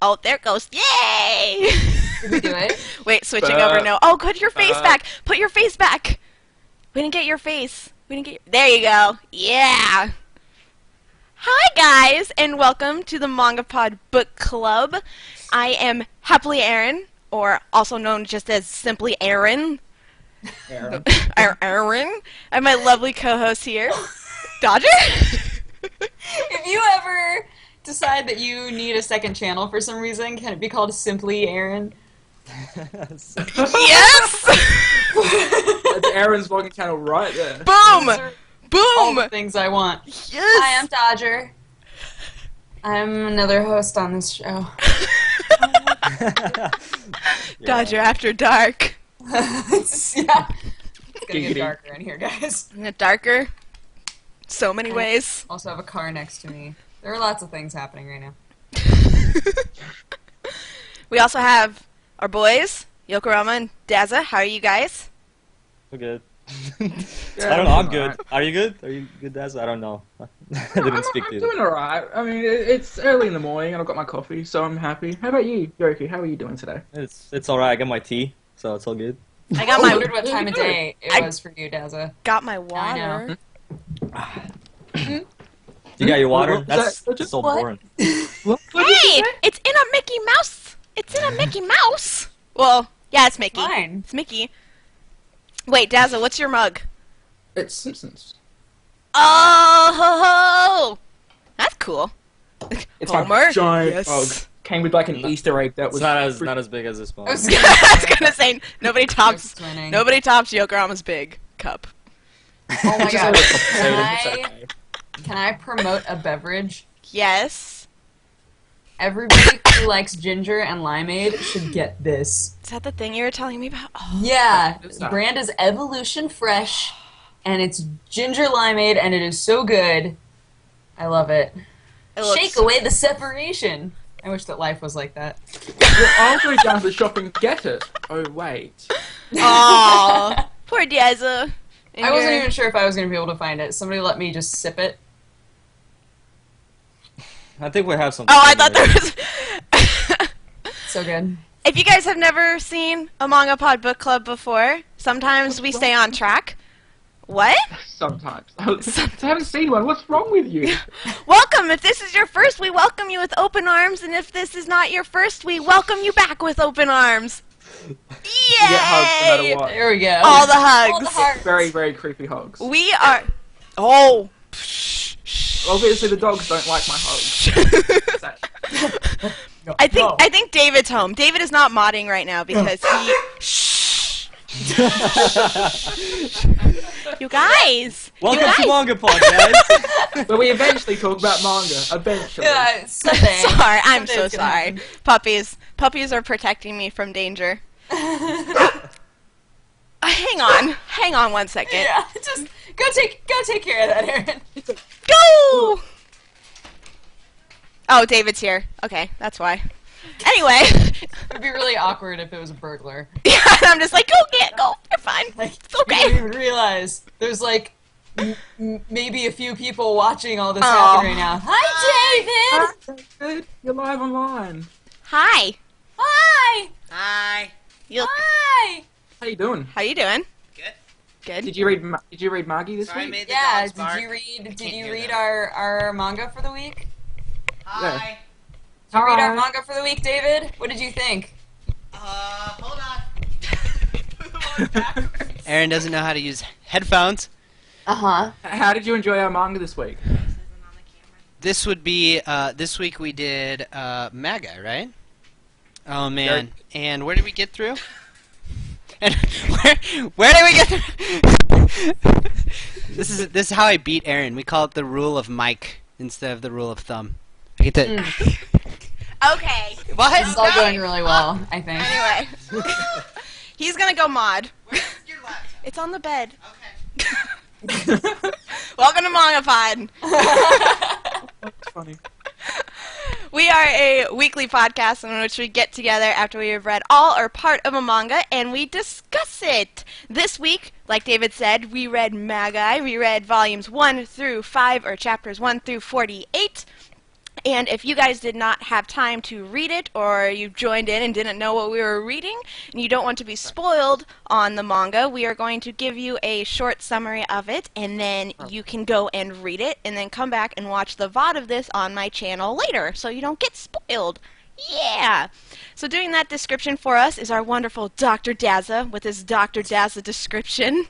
Oh, there it goes. Yay! Did we do it? Wait, switching over. No. Oh, put your face back. Put your face back. We didn't get your face. We didn't get. There you go. Yeah. Hi guys, and welcome to the MangaPod Book Club. I am HappiLeeErin, or also known just as simply Erin. Erin. Erin. I have my lovely co-host here, Dodger. If you ever decide that you need a second channel for some reason, can it be called Simply Aaron? Yes! That's Aaron's vlogging channel right there. Boom! All Boom! the things I want. Yes! Hi, I'm Dodger. I'm another host on this show. Dodger After Dark. Yeah. It's gonna get darker in here, guys. Isn't it darker? So many ways. Also have a car next to me. There are lots of things happening right now. We also have our boys, Yokorama and Daza. How are you guys? We're good. Yeah, I don't know, I'm alright. good. Are you good? Are you good, Daz? I don't know. I didn't speak to I'm you. doing alright. I mean, it's early in the morning and I've got my coffee, so I'm happy. How about you, Yoki? How are you doing today? It's alright, I got my tea, so it's all good. I got I my wondered what time of day it was for you, Daza. got my I water. know. You got your water? What was That's that? just so What? boring. What did you Hey, say? it's in a Mickey Mouse. It's in a Mickey Mouse. Well, yeah, it's Mickey. Fine. It's Mickey. Wait, Daza, what's your mug? It's Simpsons. Oh, that's cool. It's Homer? my giant Yes. mug. Came with like an Easter egg that It's was not as big as this I one. was I was gonna say nobody tops twinning. Yokorama's big cup. Oh my Just god. over a couple Can can I promote a beverage? Yes. Everybody who likes ginger and limeade should get this. Is that the thing you were telling me about? Oh, Yeah, What's the that? brand is Evolution Fresh, and it's ginger limeade, and it is so good. I love it. it looks. Shake away the separation. I wish that life was like that. Well, I'll go down to the shop and get it. Oh wait. Aw, poor Daza. I wasn't even sure if I was going to be able to find it. Somebody let me just sip it. I think we have some. Oh, I thought there was. So good. If you guys have never seen a MangaPod book club before, sometimes we stay on track. What? Sometimes. I haven't seen one. What's wrong with you? Welcome! If this is your first, we welcome you with open arms, and if this is not your first, we welcome you back with open arms. Yay! You get hugs no matter what. There we go. All the hugs. All the hearts. Very, very creepy hugs. We are. Oh. Obviously, the dogs don't like my hugs. I think David's home. David is not modding right now because he. Shh. You guys. Welcome you to guys. MangaPod, guys. But we eventually talk about manga. Eventually. Yeah, someday. Sorry, I'm Someday so it's gonna sorry. happen. Puppies are protecting me from danger. Hang on 1 second. Yeah, just go take care of that, Aaron. Go! Oh, David's here. Okay, that's why. Anyway, It'd be really awkward if it was a burglar. yeah, I'm just like, go. You're fine. Like, It's you don't okay. even realize there's like maybe a few people watching all this Aw. happen right now. Hi, David. Good. You're live online. Hi. Hi. Hi. You. Hi. How you doing? How you doing? Good. Good. Did you read Magi this Sorry, I week? made the Yeah. dogs Did bark. you read? Did can't you hear read them. our manga for the week? Hi. Did you read our Hi. manga for the week, David? What did you think? Hold on. Aaron doesn't know how to use headphones. How did you enjoy our manga this week? This would be, this week we did, Magi, right? Oh, man. And where did we get through? And where did we get through? This is how I beat Aaron. We call it the rule of Mike instead of the rule of thumb. I get to... Okay. What? This is all going really well, I think. Anyway, he's gonna go mod. Where's your laptop? It's on the bed. Okay. Welcome to MangaPod. That's funny. We are a weekly podcast in which we get together after we have read all or part of a manga and we discuss it. This week, like David said, we read Magi. We read volumes 1 through 5, or chapters 1 through 48. And if you guys did not have time to read it, or you joined in and didn't know what we were reading, and you don't want to be spoiled on the manga, we are going to give you a short summary of it, and then you can go and read it, and then come back and watch the VOD of this on my channel later, so you don't get spoiled. Yeah! So doing that description for us is our wonderful Dr. Dazza with his Dr. Dazza description.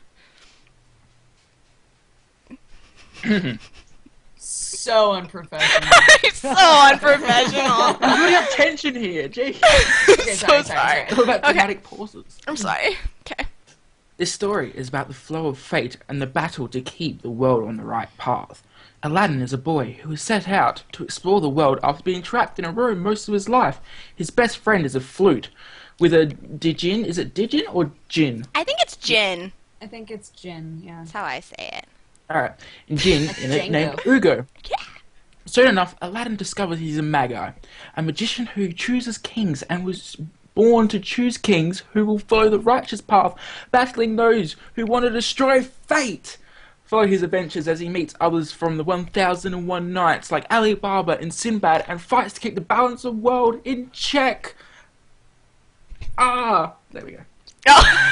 So unprofessional. So unprofessional. We really have tension here, gee. Okay, So sorry. It's all about dramatic pauses. I'm sorry. Okay. This story is about the flow of fate and the battle to keep the world on the right path. Aladdin is a boy who is set out to explore the world after being trapped in a room most of his life. His best friend is a flute with a Dijin. Is it Dijin or Jin? I think it's Jin. I think it's Jin, yeah. That's how I say it. Alright, and Jin Like in it Django. named Ugo. Yeah. Soon enough, Aladdin discovers he's a Magi, a magician who chooses kings and was born to choose kings who will follow the righteous path, battling those who want to destroy fate. Follow his adventures as he meets others from the 1001 Nights like Ali Baba and Sinbad and fights to keep the balance of the world in check. Ah! There we go. Ah!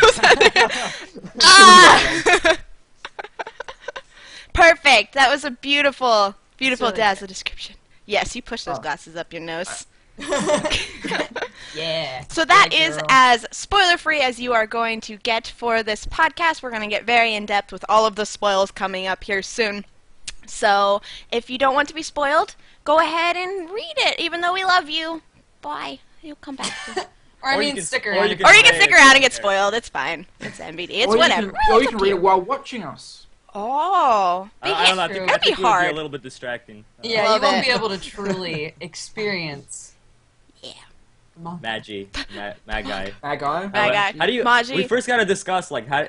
Perfect. That was a beautiful, beautiful Really Dazzle description. Yes, you push those glasses up your nose. Yeah. So that Yeah, is girl. as spoiler-free as you are going to get for this podcast. We're going to get very in-depth with all of the spoils coming up here soon. So if you don't want to be spoiled, go ahead and read it, even though we love you. Bye. You'll come back to it. Or I Or you mean, can- stick or around. you if can- Or you can Hey, stick around and get okay. spoiled. It's fine. It's MBD. It's Or you whatever. can- Really, Or it's you up can to read you. it while watching us. Oh. I don't know. I think, True. I That'd be think it would hard. be a little bit distracting. Yeah, Love you won't it. be able to truly experience. Yeah. Magi, Magi. Magi. Magi. How do you? Magi. We first gotta discuss like how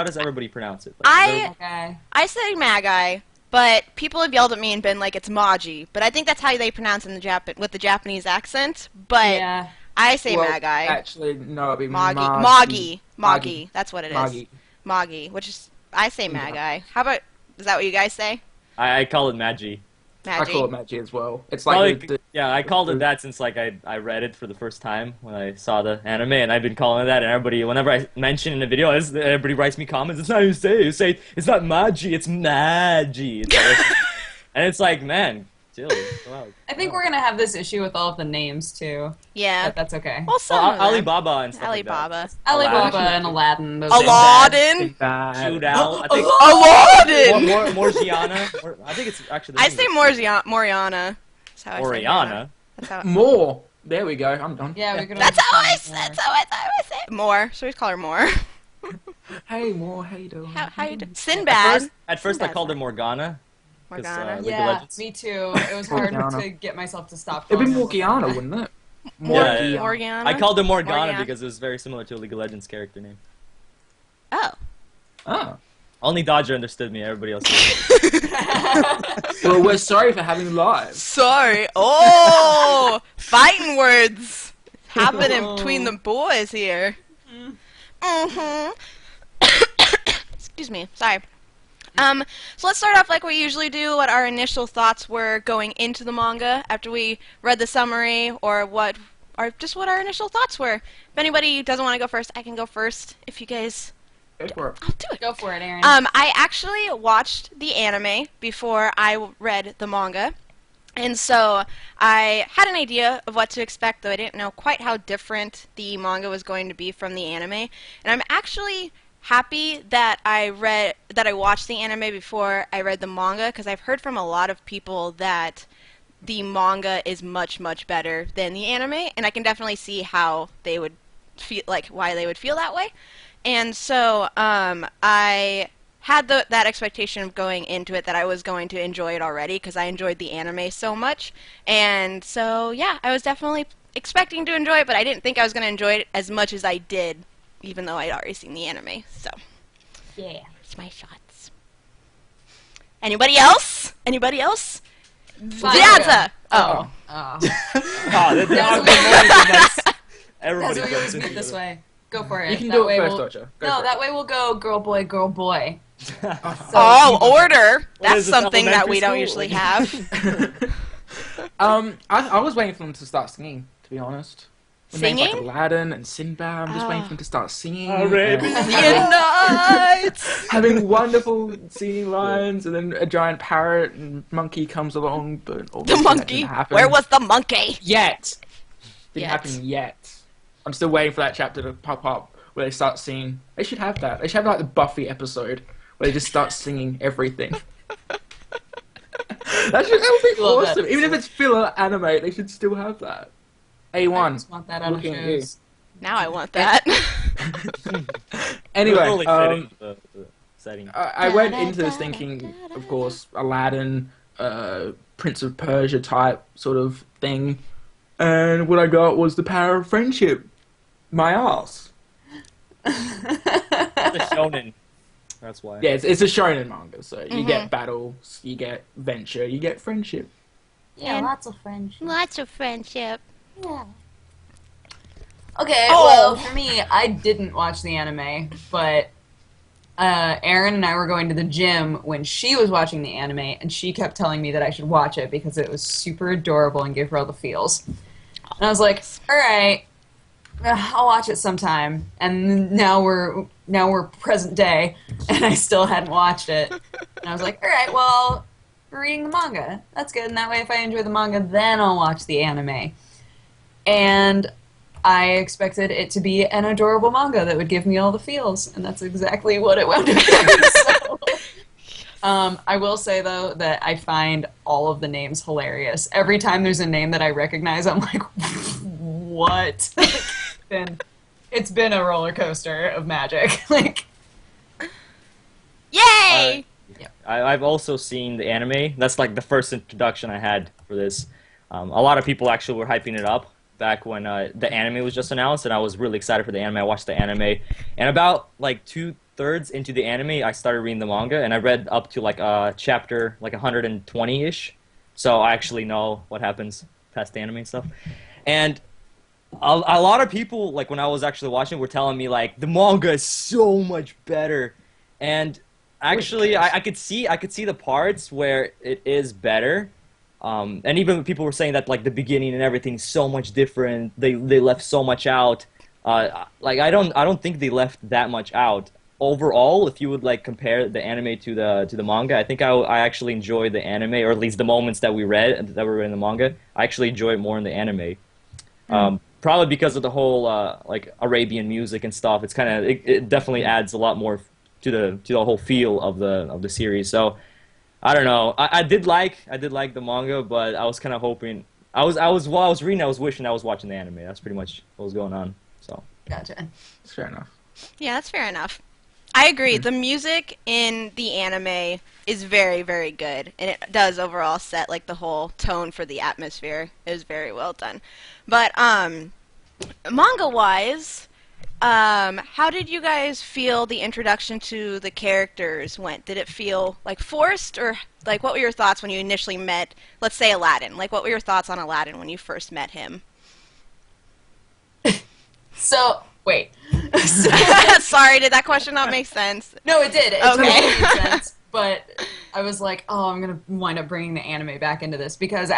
does everybody pronounce it? Like, is Okay. I say Magi, but people have yelled at me and been like, it's Magi. But I think that's how they pronounce it in the with the Japanese accent. But Yeah. I say Well, Magi. Actually, no, it'd be Magi. Magi. Magi. Magi. That's what it is. Magi. Magi, which is, I say Magi. How about, is that what you guys say? I call it Magi. I Magi. call it Magi as well. It's Probably, like the, yeah, I called it that since like I read it for the first time when I saw the anime, and I've been calling it that. And everybody, whenever I mention in a video, everybody writes me comments. It's not you say. You say it's not Magi. It's Magi. It's like, and it's like, man, chill. Come out. I think we're gonna have this issue with all of the names too. Yeah. But that's okay. Well, some Well, of them. Alibaba and stuff Alibaba. like Alibaba Aladdin. and Aladdin. Those Aladdin. that. Shoot Al. I think Aladdin. Morgiana. I think it's actually. the I name say is- Moriana. That's how I say it. Oriana. That's how, more. There we go. I'm done. Yeah, we could. that's how I always say find That's how I say it. More. So we call her More. Hey, more. Hey, do. How you do? At Sinbad. first, I Sinbad's called her fine. Morgana. 'cause, Morgana. League of Yeah, Legends. me too. It was hard Morgana. to get myself to stop. It'd be calling her Morgiana, wouldn't it? Yeah. Morgana. I called her Morgana Morgana. because it was very similar to a League of Legends character name. Oh. Oh. Only Dodger understood me. Everybody else. Didn't. Well, we're sorry for having lives. Sorry. Oh, fighting words happening between the boys here. Mm-hmm. Excuse me. Sorry. So let's start off like we usually do. What our initial thoughts were going into the manga after we read the summary, or what our initial thoughts were. If anybody doesn't want to go first, I can go first. If you guys, Go for it. I'll do it. Go for it, Aaron. I actually watched the anime before I read the manga, and so I had an idea of what to expect, though I didn't know quite how different the manga was going to be from the anime. And I'm actually happy that I watched the anime before I read the manga, because I've heard from a lot of people that the manga is much, much better than the anime, and I can definitely see how they would feel, like why they would feel that way. And so I had that expectation of going into it that I was going to enjoy it already, because I enjoyed the anime so much. And so, yeah, I was definitely expecting to enjoy it, but I didn't think I was going to enjoy it as much as I did, even though I'd already seen the anime. So, yeah. it's my shots. Anybody else? Anybody else? Diazza! Oh. Oh. That's That's Everybody what we jumps always into meet this it. way. Go for it. You can That do way it first, we'll- Dodger. Go No, for that it. way we'll go girl, boy, girl, boy. So Oh, order! What That's is this, something that we don't elementary usually school? have. I was waiting for them to start singing, to be honest. When names Singing? like Aladdin and Sinbad, I'm just waiting for them to start singing. Arabian Nights! Having wonderful singing lines, and then a giant parrot and monkey comes along, but The obviously that monkey. didn't happen. Where was the monkey? Yet. Didn't Yet. happen yet. I'm still waiting for that chapter to pop up where they start singing. They should have that. They should have like the Buffy episode where they just start singing everything. That would be Love that awesome. Even if it's filler anime, they should still have that. I A1. just want that out of looking at you. shows. Now I want that. Anyway, Totally fitting the setting. I went into this thinking, of course, Aladdin, Prince of Persia type sort of thing, and what I got was the power of friendship. My ass. The shonen. That's why. Yeah, it's a shonen manga, so you get battles, you get venture, you get friendship. Yeah, And- lots of friendship. Lots of friendship. Yeah. Okay, Oh. well, for me, I didn't watch the anime, but Erin and I were going to the gym when she was watching the anime, and she kept telling me that I should watch it because it was super adorable and gave her all the feels. And I was like, all right, I'll watch it sometime. And now we're present day, and I still hadn't watched it. And I was like, all right, well, we're reading the manga. That's good. And that way, if I enjoy the manga, then I'll watch the anime. And I expected it to be an adorable manga that would give me all the feels, and that's exactly what it wound up being. So, I will say, though, that I find all of the names hilarious. Every time there's a name that I recognize, I'm like, what? It's been a roller coaster of magic. Like, Yay! I've also seen the anime. That's like the first introduction I had for this. A lot of people actually were hyping it up back when the anime was just announced, and I was really excited for the anime. I watched the anime, and about like 2/3 into the anime, I started reading the manga, and I read up to like chapter like 120-ish. So I actually know what happens past the anime and stuff. And a lot of people, like when I was actually watching, were telling me like the manga is so much better, and actually I could see the parts where it is better. And even people were saying that like the beginning and everything's so much different. They left so much out. Like I don't think they left that much out. Overall, if you would like compare the anime to the manga, I think I actually enjoy the anime, or at least the moments that we read that were in the manga. I actually enjoy it more in the anime. Probably because of the whole like Arabian music and stuff. It's kind of it definitely adds a lot more to the whole feel of the series. So I don't know. I did like the manga, but I was kind of hoping. While I was reading, I was wishing I was watching the anime. That's pretty much what was going on. So gotcha. That's fair enough. Yeah, that's fair enough. I agree. The music in the anime is very, very good, and it does overall set like the whole tone for the atmosphere. It was very well done. But manga-wise, how did you guys feel the introduction to the characters went? Did it feel like forced, or like what were your thoughts when you initially met, let's say, Aladdin? Like what were your thoughts on Aladdin when you first met him? So, wait. Sorry, did that question not make sense? No, it did. It Okay. totally made sense. But I was like, oh, I'm gonna wind up bringing the anime back into this because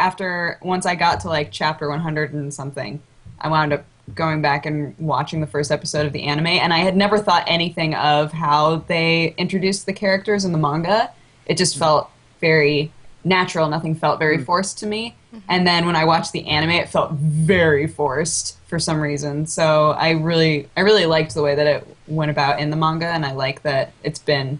once I got to like chapter 100 and something, I wound up going back and watching the first episode of the anime, and I had never thought anything of how they introduced the characters in the manga. It just felt very natural. Nothing felt very forced to me. And then when I watched the anime, it felt very forced for some reason. So I really liked the way that it went about in the manga, and I like that it's been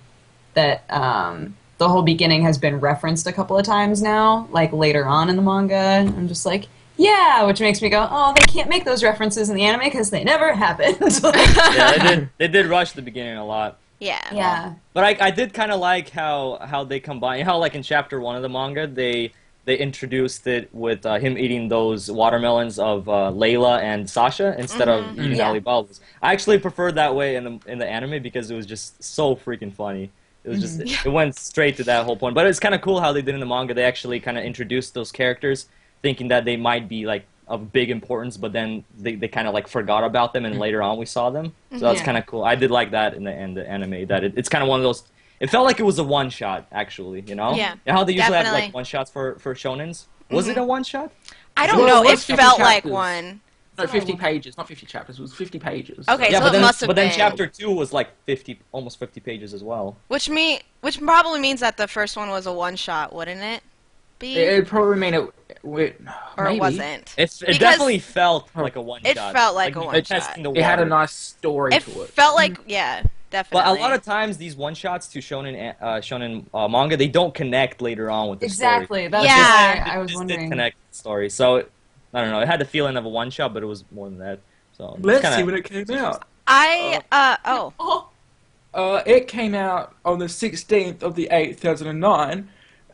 that the whole beginning has been referenced a couple of times now, like later on in the manga. I'm just like, yeah, which makes me go, oh, they can't make those references in the anime because they never happened. yeah, they did rush the beginning a lot. Yeah. Yeah. But I did kind of like how they combine, how like in chapter 1 of the manga they introduced it with him eating those watermelons of Layla and Sasha instead of eating Yeah. Alibaba's. I actually preferred that way in the anime because it was just so freaking funny. It was just it went straight to that whole point. But it's kind of cool how they did in the manga. They actually kind of introduced those characters, thinking that they might be like of big importance, but then they kind of like forgot about them, and later on we saw them. So that's Yeah. kind of cool. I did like that in the anime. That it's kind of one of those. It felt like it was a one shot, actually. You know? Yeah, And how they usually have definitely. like one shots for shonens. Was it a one shot? I don't Well, know. it It was 50 felt like chapters. one. No, 50 pages, not 50 chapters. It was 50 pages. Okay, Yeah, so but it then must have been. chapter 2 was like 50, almost 50 pages as well. Which probably means that the first one was a one shot, wouldn't it? Be It'd probably mean it. or maybe. it wasn't. It Because definitely felt like a one it shot. felt like a one-shot. testing the It had a water. nice story It to it. felt like definitely. But a lot of times these one shots to shonen manga, they don't connect later on with the story. Exactly. That's Yeah. why I was This wondering. did connect the story, so I don't know. It had the feeling of a one shot, but it was more than that. So it's Let's kinda- see when it came out. It came out on the 16th of the 8th, 2009,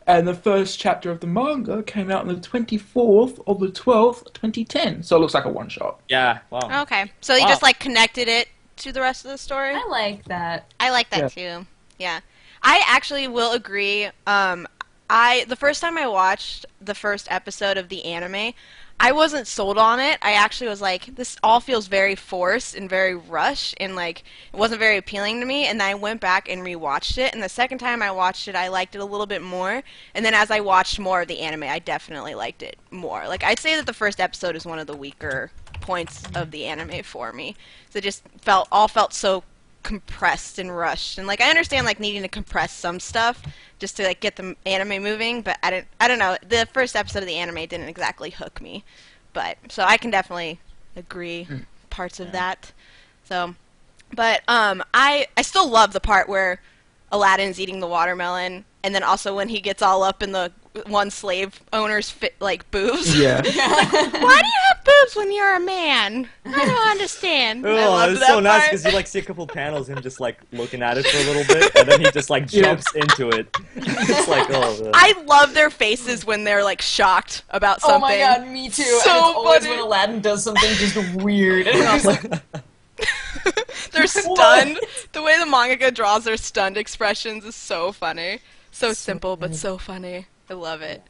and the first chapter of the manga came out on the 24th of the 12th, 2010. So it looks like a one shot. Yeah. Wow. Okay, so you Wow. just like connected it to the rest of the story. I like that. I like that too. Yeah, I actually will agree. The first time I watched the first episode of the anime, I wasn't sold on it. I actually was like, this all feels very forced and very rushed, and like it wasn't very appealing to me. And then I went back and rewatched it, and the second time I watched it, I liked it a little bit more. And then as I watched more of the anime, I definitely liked it more. Like I'd say that the first episode is one of the weaker points of the anime for me. So it just felt so compressed and rushed, and like I understand like needing to compress some stuff just to like get the anime moving, but I don't know, the first episode of the anime didn't exactly hook me, but so I can definitely agree parts of that. So but I still love the part where Aladdin's eating the watermelon, and then also when he gets all up in the one slave owner's like boobs. Yeah. Why do you have boobs when you're a man? I don't understand. I Oh, love it's that so nice part. because you like see a couple panels him just like looking at it for a little bit, and then he just like jumps into it. It's like I love their faces when they're like shocked about something. Oh my god, me too. So and it's always funny. when Aladdin does something just weird. And I'm just like, They're stunned. The way the mangaka draws their stunned expressions is so funny. So simple but so funny. I love it.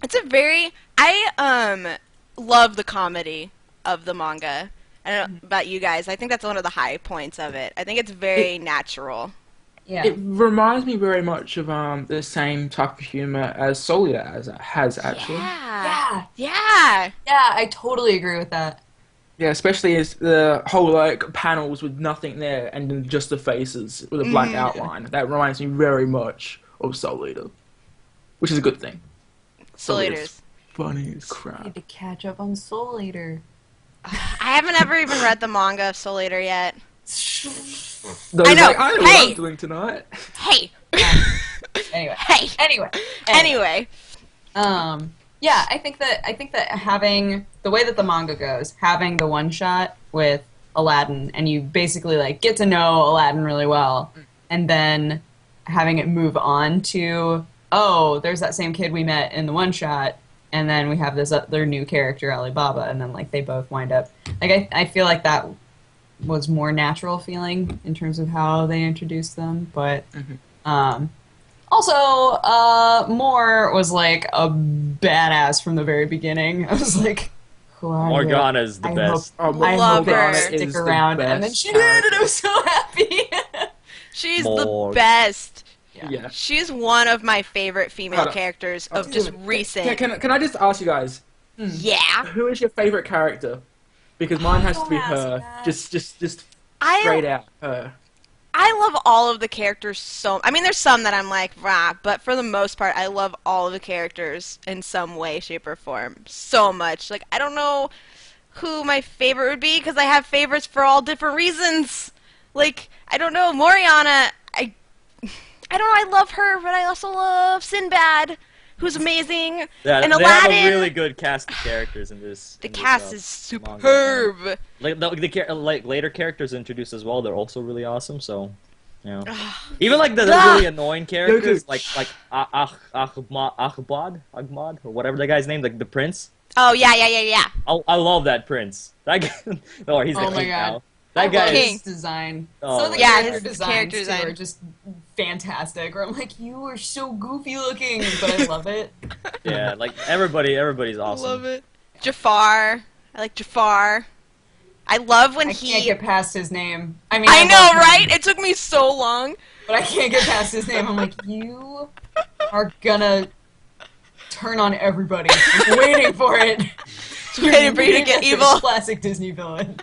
It's a very I love the comedy of the manga. I don't know about you guys. I think that's one of the high points of it. I think it's very natural. yeah. It reminds me very much of the same type of humor as Soul Eater has actually. Yeah. yeah. Yeah. Yeah, I totally agree with that. Yeah, especially as the whole like panels with nothing there and then just the faces with a black outline. That reminds me very much of Soul Eater, which is a good thing. Soul Eater's Eaters. funny as I crap. need to catch up on Soul Eater. I haven't ever even read the manga of Soul Eater yet. Those I know. Like, I know Hey! what I'm doing tonight. Hey. Anyway. Hey. Anyway. Anyway. Yeah, I think that having the way that the manga goes, having the one shot with Aladdin, and you basically like get to know Aladdin really well, and then having it move on to there's that same kid we met in the one shot, and then we have this other new character Alibaba, and then like they both wind up like I feel like that was more natural feeling in terms of how they introduced them, but also, Moore was like a badass from the very beginning. I was like, who are you? Morgana's the I best. Hope, I Love hope they her. stick Is the around. And then best she did, and I was so happy. She's Morg. the best. Yeah. She's one of my favorite female Hold on. characters of just recent. Can I just ask you guys, Yeah. who is your favorite character? Because mine has to be Don't ask her. that. Just straight out her. I love all of the characters so... I mean, there's some that I'm like, rah, but for the most part, I love all of the characters in some way, shape, or form so much. Like, I don't know who my favorite would be, because I have favorites for all different reasons. Like, I don't know, Moriana, I don't know, I love her, but I also love Sinbad, who's amazing, Yeah, and they Aladdin. have a really good cast of characters in this. The in this, cast is manga. superb. Like later characters introduced as well. They're also really awesome. So, you know, even like the really annoying characters, like Ahmad, or whatever that guy's name, like the prince. Oh, yeah. I love that prince. That guy, or he's the Oh my king God. now. That guy King. His design. Oh, Some of the yeah, character his designs character too design. are just fantastic. Where I'm like, you are so goofy looking, but I love it. Yeah, like everybody's awesome. Love it. Jafar. I like Jafar. I love when I can't get past his name. I mean, I know, love him, right? It took me so long. But I can't get past his name. I'm like, you are gonna turn on everybody. I'm waiting for it. Waiting for you to get evil. Classic Disney villain.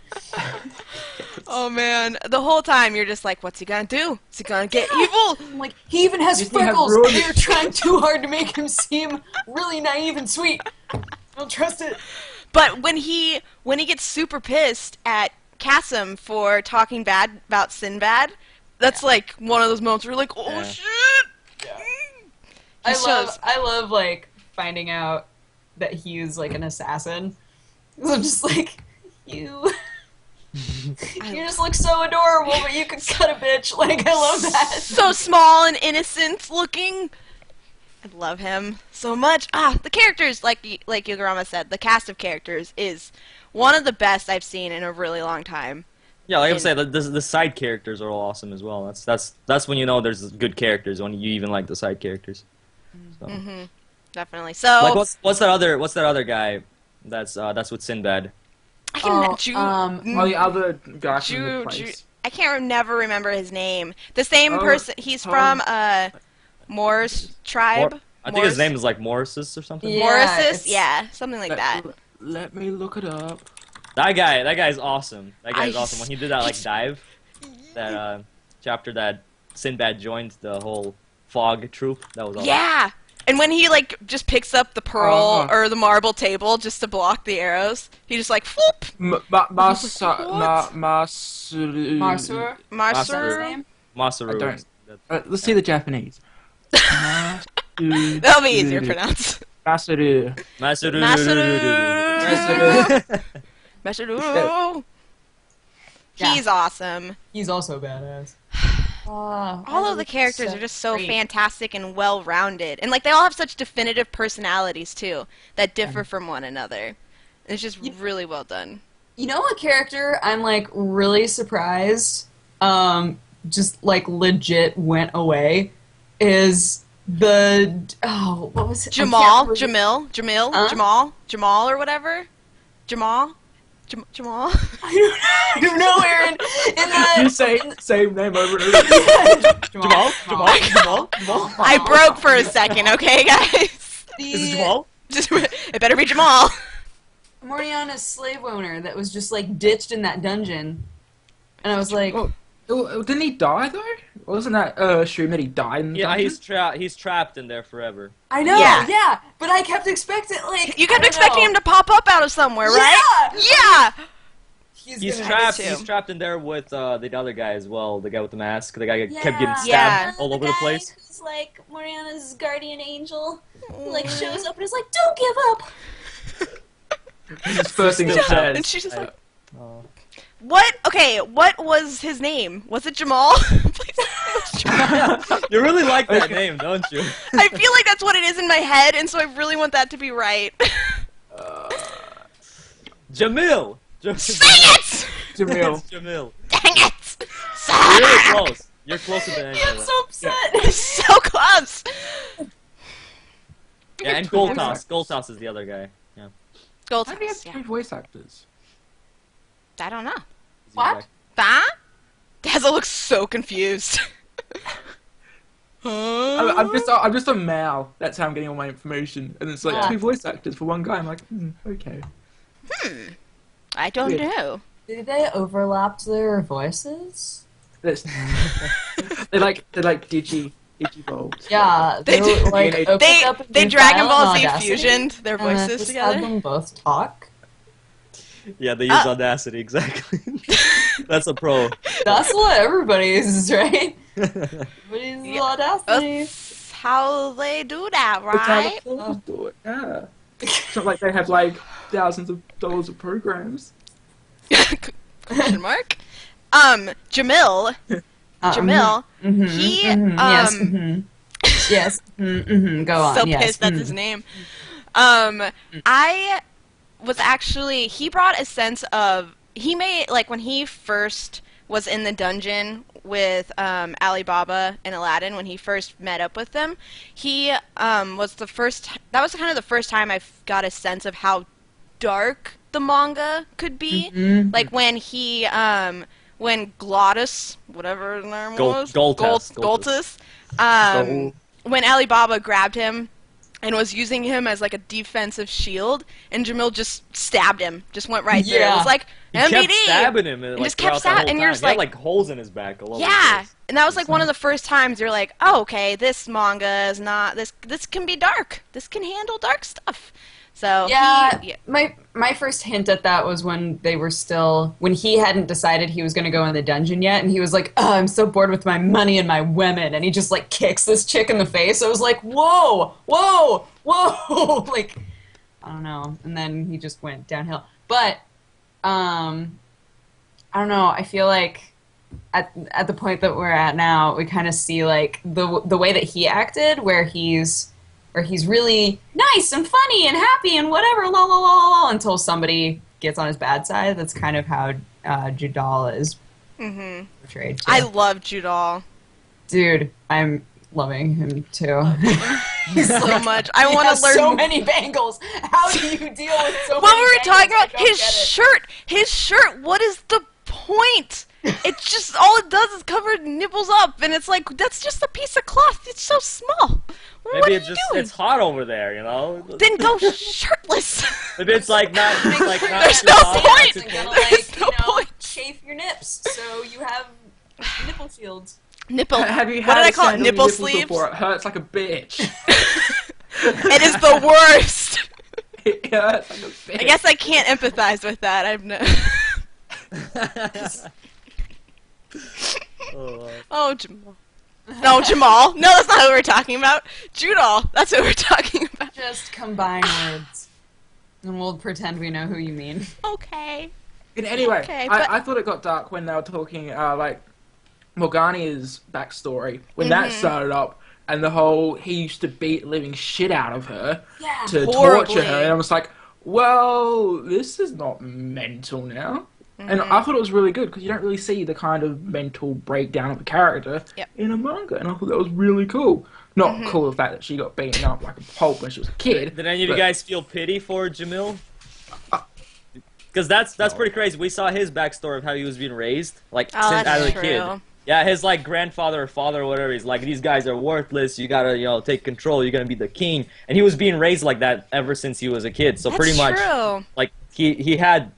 Oh man, the whole time you're just like, what's he gonna do? Is he gonna get evil? I'm like, he even has Disney have freckles. ruined And it. you're trying too hard to make him seem really naive and sweet. I don't trust it. But when he gets super pissed at Kasim for talking bad about Sinbad, that's like one of those moments where you're like, oh Yeah. shit. Yeah. He shows- I love like finding out that he's like an assassin. I'm just like, you just look so adorable, but you could cut a bitch. Like, I love that. So small and innocent looking. I love him so much. The characters, like Yogurama said, the cast of characters is one of the best I've seen in a really long time. Yeah, like I'm saying, the side characters are all awesome as well. That's when you know there's good characters, when you even like the side characters. So. Definitely. So Like what's that other guy that's with Sinbad? I can Oh, the other guy from the place. I can't never remember his name. The same Oh, person. He's from Morris tribe. I think his name is like Morrises or something. Yeah, Morrises, it's- yeah, something like that. Let me look it up. That guy's awesome. That guy's I- awesome. When he did that like dive, that chapter that Sinbad joined the whole fog troop, that was awesome. Yeah, and when he like just picks up the pearl or the marble table just to block the arrows, he just like whoop. Marsur? Marsur. Is that his name? Masaru. I don't- That's- let's see the Japanese. That'll be easier to pronounce. Masaru. Masaru. Masaru. Masaru. Yeah. He's awesome. He's also badass. All of the characters are just so fantastic and well-rounded, and like they all have such definitive personalities too that differ from one another. It's just really well done. You know what character I'm like really surprised just like legit went away is the what was it? Jamal, Huh? Jamal or whatever. Jamal. I don't know, Aaron. You say same name over and over. Jamal. I broke for a second, okay, guys? Is it Jamal? It better be Jamal. Moriana's slave owner that was just like ditched in that dungeon, and I was like, Didn't he die though? Wasn't that assumed that he died in the Yeah, dungeon? Mm. he's trapped in there forever. I know, Yeah. yeah, but I kept expecting like You kept expecting him to pop up out of somewhere, right? Yeah. Yeah. He's gonna- trapped. too. He's trapped in there with the other guy as well. The guy with the mask. The guy that kept getting stabbed Yeah. all over the place. Who's like Moriana's guardian angel, who like shows up and is like, "Don't give up." His first thing he And says. she's just like, Oh. what? Okay, what was his name? Was it Jamal? Please tell me it was Jamal. You really like that name, don't you? I feel like that's what it is in my head, and so I really want that to be right. Jamil. Dang it! Jamil. It's Jamil. Dang it! You're really close. You're closer than anyone. I'm so upset. So close. Yeah, and Goldtoss. Goldtoss is the other guy. Yeah. Gold. Why do you have Yeah. three voice actors? I don't know. He's the What? guy. Huh? Dazzle looks so confused. I'm just a Mal. That's how I'm getting all my information. And it's like Yeah. two voice actors for one guy. I'm like, okay. I don't Weird. know. Did they overlap their voices? That's they're like digivolves. Yeah, They they do- were, like They- opened up a They new Dragon file Ball on Z Audacity, fusioned their and then voices just together. had them both talk. Yeah, they use Audacity exactly. That's a pro. That's what everybody uses, right? Everybody uses Audacity. That's how they do that, That's how the right? pros do it. Yeah. It's not like they have like thousands of dollars of programs. Question mark. Jamil. Jamil. He yes. Yes. Go on. so yes. pissed that's his name. I was actually, he brought a sense of, he made, like, when he first was in the dungeon with Alibaba and Aladdin, when he first met up with them, he was the first, that was kind of the first time I got a sense of how dark the manga could be. Like, when he, when Glottis, whatever his name was, Goltus. Goltus, when Alibaba grabbed him and was using him as like a defensive shield, and Jamil just stabbed him, just went right through. It was like He MBD. kept stabbing him, and, like, just kept throughout the stabbing, and whole you're time. just He had, like, holes in his back all over the yeah. place. And that was like one of the first times you're like, oh, okay, this manga is not this can be dark. This can handle dark stuff. So Yeah, my first hint at that was when he hadn't decided he was going to go in the dungeon yet, and he was like, "Oh, I'm so bored with my money and my women," and he just like kicks this chick in the face. I was like, "Whoa, whoa, whoa!" Like, I don't know. And then he just went downhill. But I don't know. I feel like at the point that we're at now, we kind of see like the way that he acted, where he's really nice and funny and happy and whatever, la la la la la, until somebody gets on his bad side. That's kind of how Judal is portrayed too. I love Judal. Dude, I'm loving him too. So much. I want to learn so many bangles. How do you deal with so what many were we bangles? talking I about? don't His get it. shirt. His shirt. What is the point? It's just all it does is cover nipples up, and it's like that's just a piece of cloth. It's so small. What Maybe are it's you just doing? it's hot over there, you know. Then go shirtless. Maybe it's like not like not There's too no hot, not point. too It's gonna, cold. There's no point. chafe your nips so you have nipple shields. Nipple. Have you What had did I call it? sand on your Nipple nipples sleeves. before? It hurts like a bitch. It is the worst. It hurts like a bitch. I guess I can't empathize with that. I've no. Oh, Jamal. No, Jamal. No, that's not who we're talking about. Judal. That's what we're talking about. Just combine words, and we'll pretend we know who you mean. Okay. And anyway, Okay, but- I thought it got dark when they were talking, like, Morgania's backstory, when that started up, and the whole, he used to beat the living shit out of her Yeah. to Horribly. torture her, and I was like, well, this is not mental now. And I thought it was really good, because you don't really see the kind of mental breakdown of a character Yep. in a manga, and I thought that was really cool. Not cool the fact that she got beaten up like a pulp when she was a kid. Did any of you but- guys feel pity for Jamil? Because that's pretty crazy. We saw his backstory of how he was being raised, like Oh, since that's as a true. kid. Yeah, his like grandfather or father or whatever. He's like, these guys are worthless. You gotta take control. You're gonna be the king. And he was being raised like that ever since he was a kid. So That's pretty much, true. like he had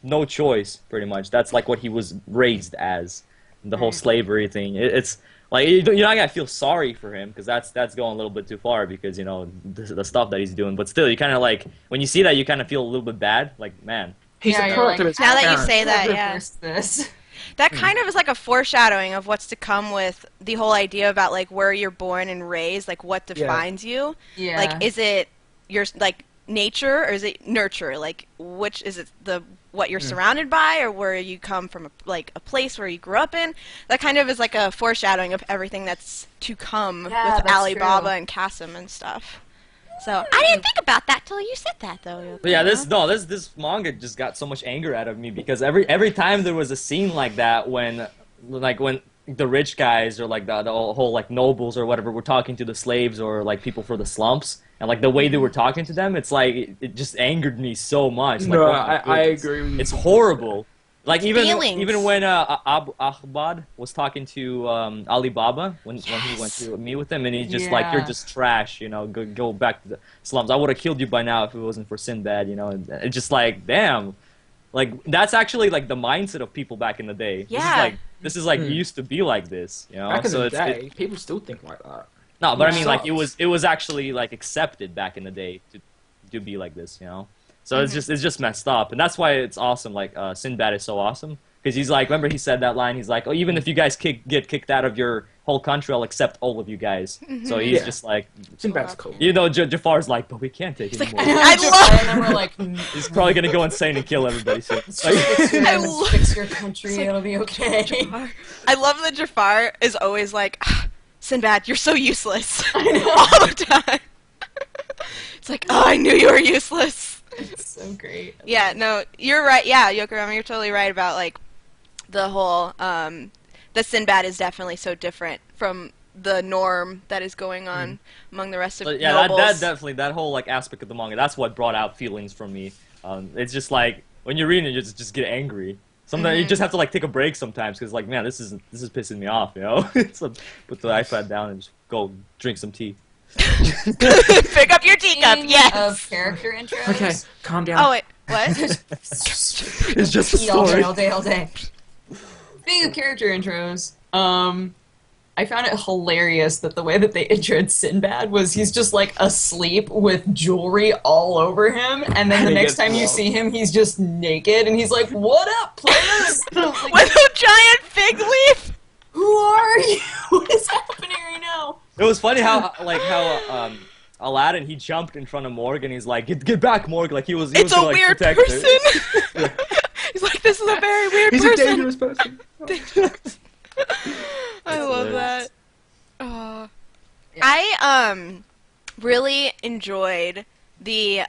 no choice. Pretty much, that's like what he was raised as. The whole slavery thing. It's like you're not gonna feel sorry for him because that's going a little bit too far because the stuff that he's doing. But still, you kind of like when you see that, you kind of feel a little bit bad. Like, man. He's Yeah, a you're product like, of his Now that you parents. say that, I've yeah. reversed this. That kind of is like a foreshadowing of what's to come with the whole idea about like where you're born and raised, like what defines you. Yeah. Like, is it your like nature or is it nurture? Like, which is it what you're surrounded by or where you come from, a place where you grew up in? That kind of is like a foreshadowing of everything that's to come Yeah, with that's Alibaba true. and Kasim and stuff. So I didn't think about that till you said that though. But yeah, this manga just got so much anger out of me because every time there was a scene like that when the rich guys or like the whole like nobles or whatever were talking to the slaves or like people for the slumps and like the way they were talking to them, it's like it just angered me so much. Like, No, oh my I goodness. agree with you. It's horrible. Like Feelings. even when Ahbad was talking to Alibaba when he went to meet with him and he's just like, you're Yeah. just trash, go back to the slums. I would have killed you by now if it wasn't for Sinbad, and it's just like, damn, like that's actually like the mindset of people back in the day. Yeah. This is like used to be like this, Back in so the day, people still think like that. no, but I mean, like Sucks. it was actually like accepted back in the day to be like this, So it's just messed up, and that's why it's awesome. Like Sinbad is so awesome because he's like, remember he said that line? He's like, oh, even if you guys get kicked out of your whole country, I'll accept all of you guys. So he's Yeah. just like, Sinbad's cool. Jafar's like, but we can't take it anymore. I love- And we're like, He's probably gonna go insane and kill everybody soon. I love- fix your country, it'll be okay. I love that Jafar is always like, "Ah, Sinbad, you're so useless. All the time. It's like, oh, I knew you were useless. It's so great. Yeah, no, you're right. Yeah, Yokoyama, you're totally right about, like, the whole, the Sinbad is definitely so different from the norm that is going on among the rest of But yeah, nobles. that definitely, that whole like aspect of the manga, that's what brought out feelings from me. It's just like when you're reading it, you just get angry. Sometimes you just have to like take a break sometimes because like, man, this is pissing me off, So put the iPad down and just go drink some tea. Pick up your teacup. Speaking Yes. Of character intros. Okay, calm down. Oh wait, what? It's just a Eat all day, story. all day, all day. Speaking of character intros, I found it hilarious that the way that they introed Sinbad was he's just like asleep with jewelry all over him, and then the He next gets time you robbed. see him, he's just naked, and he's like, "What up, players?" And I was like, With a giant fig leaf. who are you? What is happening right now? It was funny how Aladdin, he jumped in front of Morg and he's like, get back, Morg. Like he was It's a gonna, like, weird protect her. person. He's like, this is a very weird He's a person. dangerous person. I love hilarious. that. I really enjoyed the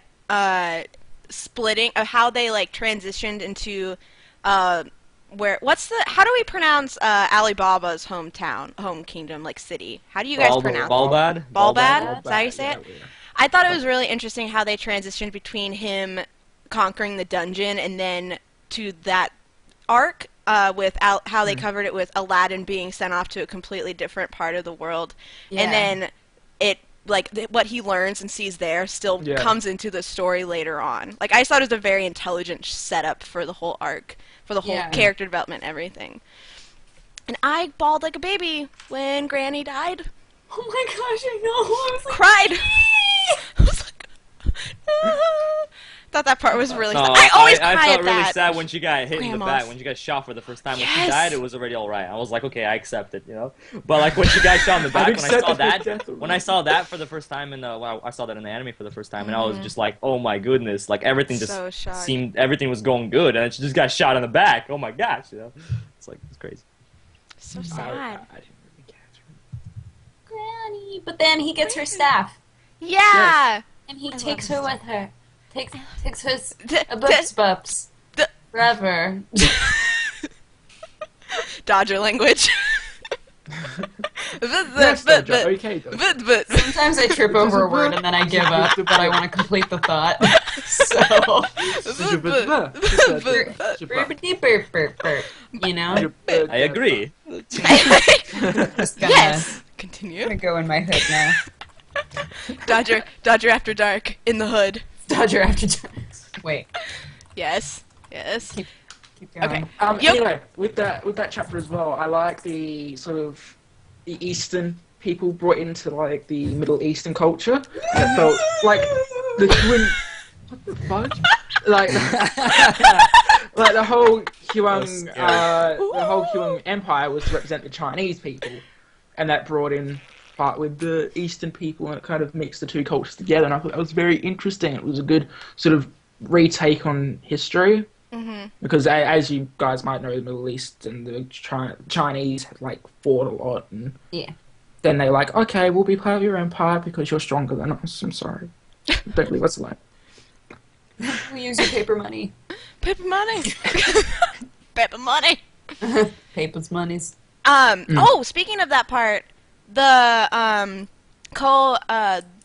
splitting of how they like transitioned into how do we pronounce Alibaba's home kingdom, like city? How do you guys pronounce it? Balbad? Balbad? Is that how you say Yeah, it? yeah. I thought it was really interesting how they transitioned between him conquering the dungeon and then to that arc with how they covered it with Aladdin being sent off to a completely different part of the world, and then it what he learns and sees there still comes into the story later on. Like I thought it was a very intelligent setup for the whole arc, for the whole character development, everything. And I bawled like a baby when Granny died. Oh my gosh, I know. I was like, Cried. I was like, no. Thought that part was really sad. No, I always cry I at felt that. really sad when she got hit in the Grandmas. back, when she got shot for the first time. When Yes. she died, it was already alright. I was like, okay, I accept it, you know? But like when she got shot in the back, when I saw that for the first time I saw that in the anime for the first time, and I was just like, oh my goodness, like everything just So shocked. seemed, everything was going good, and then she just got shot in the back. Oh my gosh, you know? It's like, it's crazy. So I sad. didn't really catch it. Granny. But then he gets her staff, Yeah. and he I takes love her with her. Takes her D- bups d- forever. Dodger language. Yes, Dodger. Okay, Dodger. Sometimes I trip over a word and then I give up, but I want to complete the thought. So, burpity burp burp burp. You know, I agree. just gonna, Yes. Continue. gonna go in my hood now. Dodger after dark in the hood. Dodger after. Wait, Yes. Yes. keep going. Okay. Yep. Anyway, with that chapter as well, I like the sort of the Eastern people brought into like the Middle Eastern culture. It felt like the twin. What the fuck? Like, like the whole Huang Empire was to represent the Chinese people, and that brought in part with the Eastern people, and it kind of mixed the two cultures together. And I thought that was very interesting. It was a good sort of retake on history. Because as you guys might know, the Middle East and the Chinese had like fought a lot, and then they're like, okay, we'll be part of your empire because you're stronger than us. I'm sorry, don't believe what's like. We use your paper money. Paper money. Paper money. Paper's monies. Oh, speaking of that part, the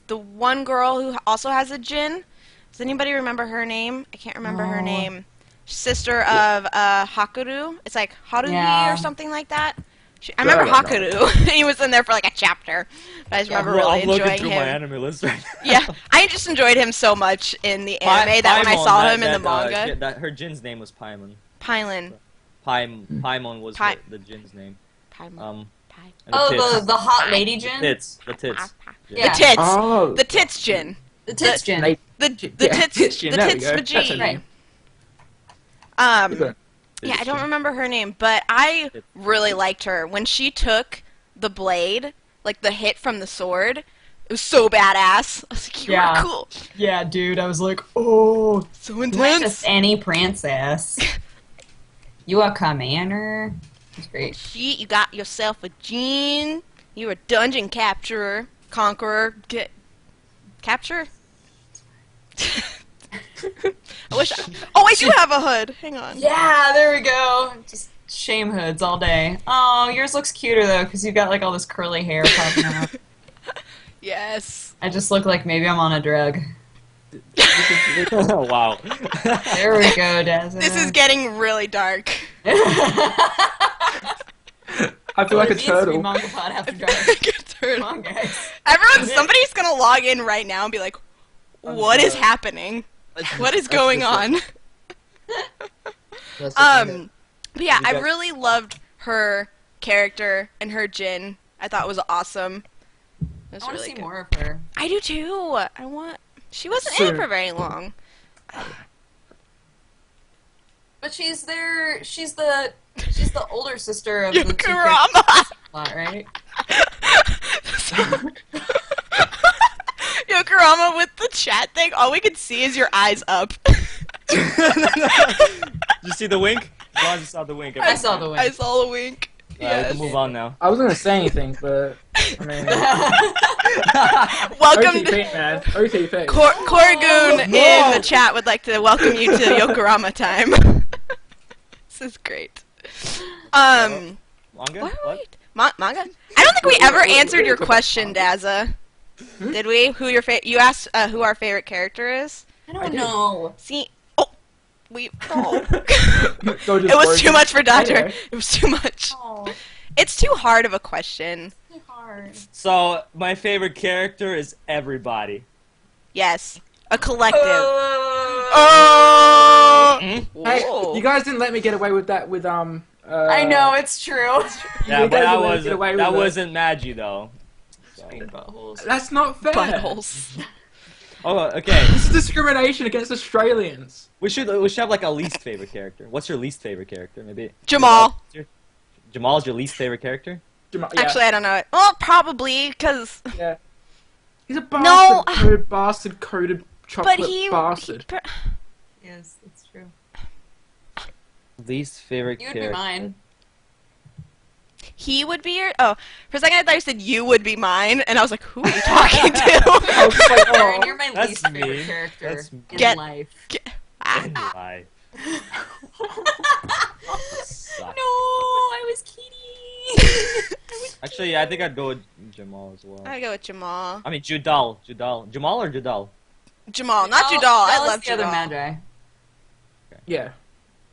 the one girl who also has a djinn. Does anybody remember her name? I can't remember her name. Sister of Hakuru. It's like Haruhi or something like that. I remember Hakuru. He was in there for like a chapter. But I just remember really I'm looking enjoying through him. my anime list right now. Yeah, I just enjoyed him so much in the anime that when I saw him in the manga. Her djinn's name was Paimon. Paimon. Paimon was Pai- the djinn's name. Paimon. And Oh, tits. the hot lady djinn? The tits. Yeah. The tits. Oh, The tits djinn. The tits djinn. The tits. Djinn, The there we tits go. That's her Magi. name. Yeah, I don't remember her name, but I really liked her. When she took the blade, like the hit from the sword, it was so badass. I was like, you are cool. Yeah, dude, I was like, oh. So Not intense. just any princess. You a commander? That's great. Shit, you got yourself a djinn. You're a dungeon capturer, conqueror, capture? I wish I do have a hood. Hang on. Yeah, there we go. Just shame hoods all day. Oh, yours looks cuter though, because you've got like all this curly hair popping out. Yes. I just look like maybe I'm on a drug. Oh, wow. There we go, Dazzle. This is getting really dark. I feel like a turtle. MangaPod after dark. Come on, guys. Somebody's gonna log in right now and be like, "What is happening? What is going on?" But yeah, I really loved her character and her Jin. I thought it was awesome. It was I want to really see good. more of her. I do too. She wasn't in it for very long. But she's the older sister of the two Yokurama. plot, right? Yokurama with the chat thing. All we could see is your eyes up. Did you see the wink? As long as you saw the wink. I saw the wink. I saw a wink. We Yes. can move on now. I wasn't gonna say anything, but I mean, Welcome to OTP, man. OTP. Korgoon No. in the chat would like to welcome you to Yokorama time. This is great. Manga? What? What? Manga? I don't think we ever answered your question, Dazza. Did we? You asked who our favorite character is? I don't know. See, it It was too much for Dodger. Okay. It was too much. Oh, It's too hard of a question. it's hard. So, my favorite character is everybody. Yes, a collective. Oh. Hey, Whoa. you guys didn't let me get away with that with I know, it's true. Yeah, You but guys didn't let me get away with that wasn't Magi, though. That's not fair. Buttholes. Oh, okay. This is discrimination against Australians. We should have like a least favorite character. What's your least favorite character? Maybe Jamal. Jamal is your least favorite character? Yeah, Actually, I don't know it. Well, probably, because... yeah. He's a No. bastard coated chocolate But he... bastard. Yes, that's true. Least favorite You would character. be mine. He would be your... Oh, for a second I thought you said you would be mine, and I was like, who are you talking I to? was just like, Aaron, oh. you're my That's least favorite mean. character That's- in Get- life. In life. Suck. No, I was kidding. Actually, yeah, I think I'd go with Jamal as well. I go with Jamal. I mean, Judal. Jamal or Judal? Jamal, not Judal. I love the other Judal. Magi. Yeah.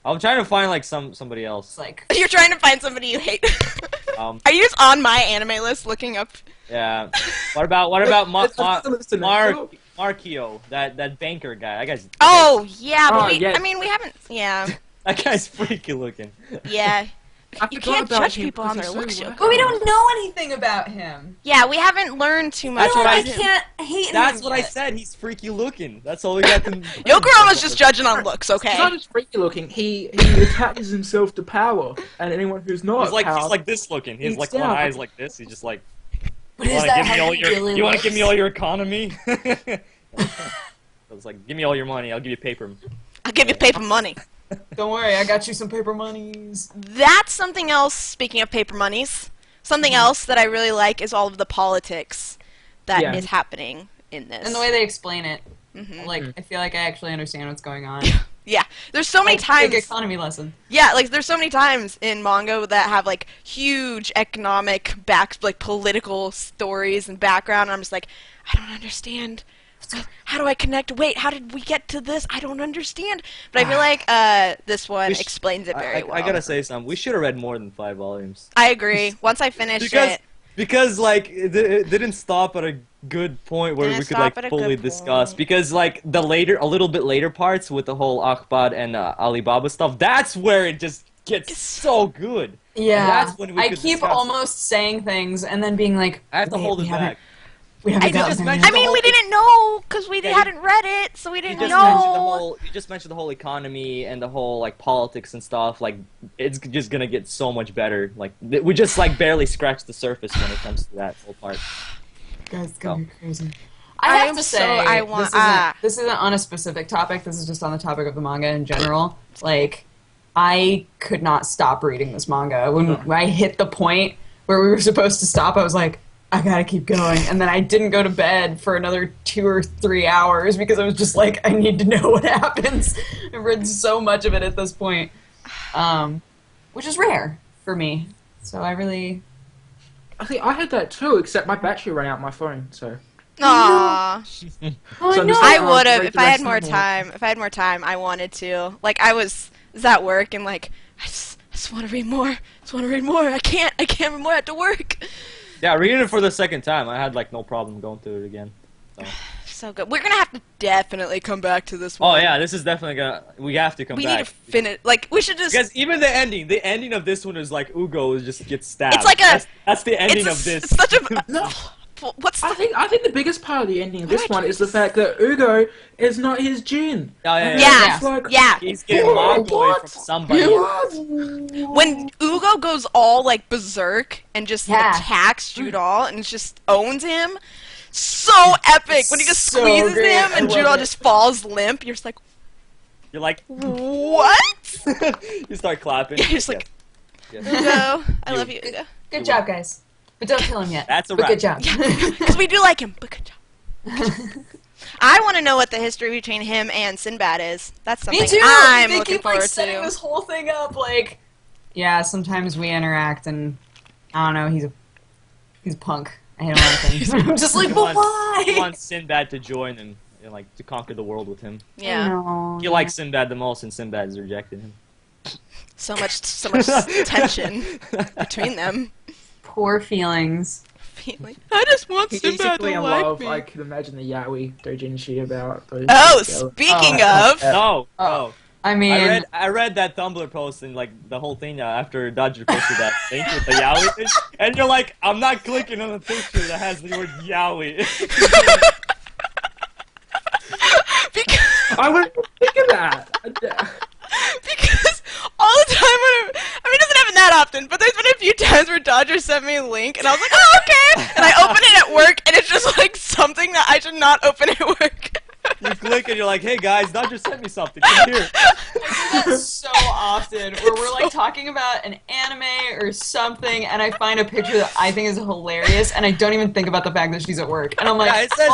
I'm trying to find like somebody else. It's like You're trying to find somebody you hate. Um, Are you just on my anime list looking up? yeah. What about Listen, Markio, that banker guy? That guy's Oh, yeah, but Oh, yeah. I mean, we haven't... Yeah. that guy's freaky looking. Yeah. I You forgot can't about judge him people on because their he's looks, so Yoko. but we don't know anything about him. Yeah, we haven't learned too much That's what about I him. can't hate him. That's what I yet. said. He's freaky looking. That's all we got to. Yokorama's just judging on looks, He's okay? not just freaky looking. He attaches himself to power, and anyone who's not He's power, like this looking. He's He's like one down. eye's like this. He's just like. What You is want to that? give me How all he your? really You want to give me looks? all your economy? I was like, give me all your money. I'll give you paper. I'll give you paper money. Don't worry, I got you some paper monies. That's something else, speaking of paper monies. Something else that I really like is all of the politics that is Yeah. happening in this. And the way they explain it, Mhm. like I feel like I actually understand what's going on. Yeah, there's so many Like, times. big economy lesson. Yeah, like there's so many times in manga that have like huge economic political stories and background. And I'm just like, I don't understand. How do I connect? Wait, how did we get to this? I don't understand. But I feel like this one We sh- explains it very well. I gotta say something. We should have read more than 5 volumes. I agree. Once I finish it, Because like it didn't stop at a good point where Didn't we could stop at like a fully good discuss. point. Because like a little bit later parts with the whole Akbad and Alibaba stuff, that's where it just gets so good. Yeah, That's when we I could keep discuss it. almost saying things and then being like, I have to "Wait, hold we it haven't- back. We haven't I gotten just there mentioned yet." I mean, we didn't know because we Yeah, you- hadn't read it, so we You didn't just know. mentioned the whole. You just mentioned the whole economy and the whole like politics and stuff. Like it's just gonna get so much better. Like we just like barely scratched the surface when it comes to that whole part. Guys, it's gonna So. be crazy. I I have am to so- say, I want- this isn't on a specific topic. This is just on the topic of the manga in general. Like, I could not stop reading this manga. When I hit the point where we were supposed to stop, I was like, I gotta keep going. And then I didn't go to bed for another 2 or 3 hours because I was just like, I need to know what happens. I've read so much of it at this point, which is rare for me. So I really... I think I had that too, except my battery ran out on my phone. So Aww. Oh, So I'm no! just I like, would have read if the I had rest more of the- time. If I had more time, I wanted to. Like I was at work and like I just want to read more. I just want to read more. I can't read more. I have to work. Yeah, reading it for the second time, I had like no problem going through it again. So. So good. We're gonna have to definitely come back to this one. Oh yeah, this is definitely gonna. We have to come We back. need to finish. Like, we should just. Because even the ending of this one is like Ugo just gets stabbed. It's like That's the ending it's of this. It's such a. No. What's the. I think the biggest part of the ending of this one is the fact that Ugo is not his Jin. Oh, Yeah. It's like, Yeah. He's getting locked away from somebody. When Ugo goes all like berserk and just attacks Judal and just owns him, so epic. When he just so squeezes great. him and I love Judal it. just falls limp, you're just like, You're like, what? you start clapping. You're just like, Yes. Ugo, I love you, Ugo. Good job, guys. But don't kill him yet. That's a But wrap. good job. Because we do like him, but good job. I want to know what the history between him and Sinbad is. That's something Me too. I'm they looking keep like forward setting to. this whole thing up. Like, yeah, sometimes we interact, and I don't know. He's a punk. I hate a lot of things. I'm just like, but why? He wants Sinbad to join him and like to conquer the world with him. Yeah, No, He likes Sinbad the most, and Sinbad's rejected him. so much tension between them. poor feelings. Feeling. I just want He's Sinbad secretly to in like love. me. I could imagine the yaoi doujinshi about those. Oh, girls. speaking Oh. of, No, Oh. no. I mean, I read that Tumblr post and like the whole thing after Dodger posted that thing with the yaoi thing, and you're like, I'm not clicking on the picture that has the word yaoi. because, I wouldn't think of that. because all the time when it doesn't happen that often, but there's been a few times where Dodger sent me a link, and I was like, oh, okay, and I open it at work, and it's just like something that I should not open at work. You click and you're like, hey guys, Dodger sent me something. Come here. I do that so often, where we're like talking about an anime or something, and I find a picture that I think is hilarious, and I don't even think about the fact that she's at work, and I'm like, Yeah, it says-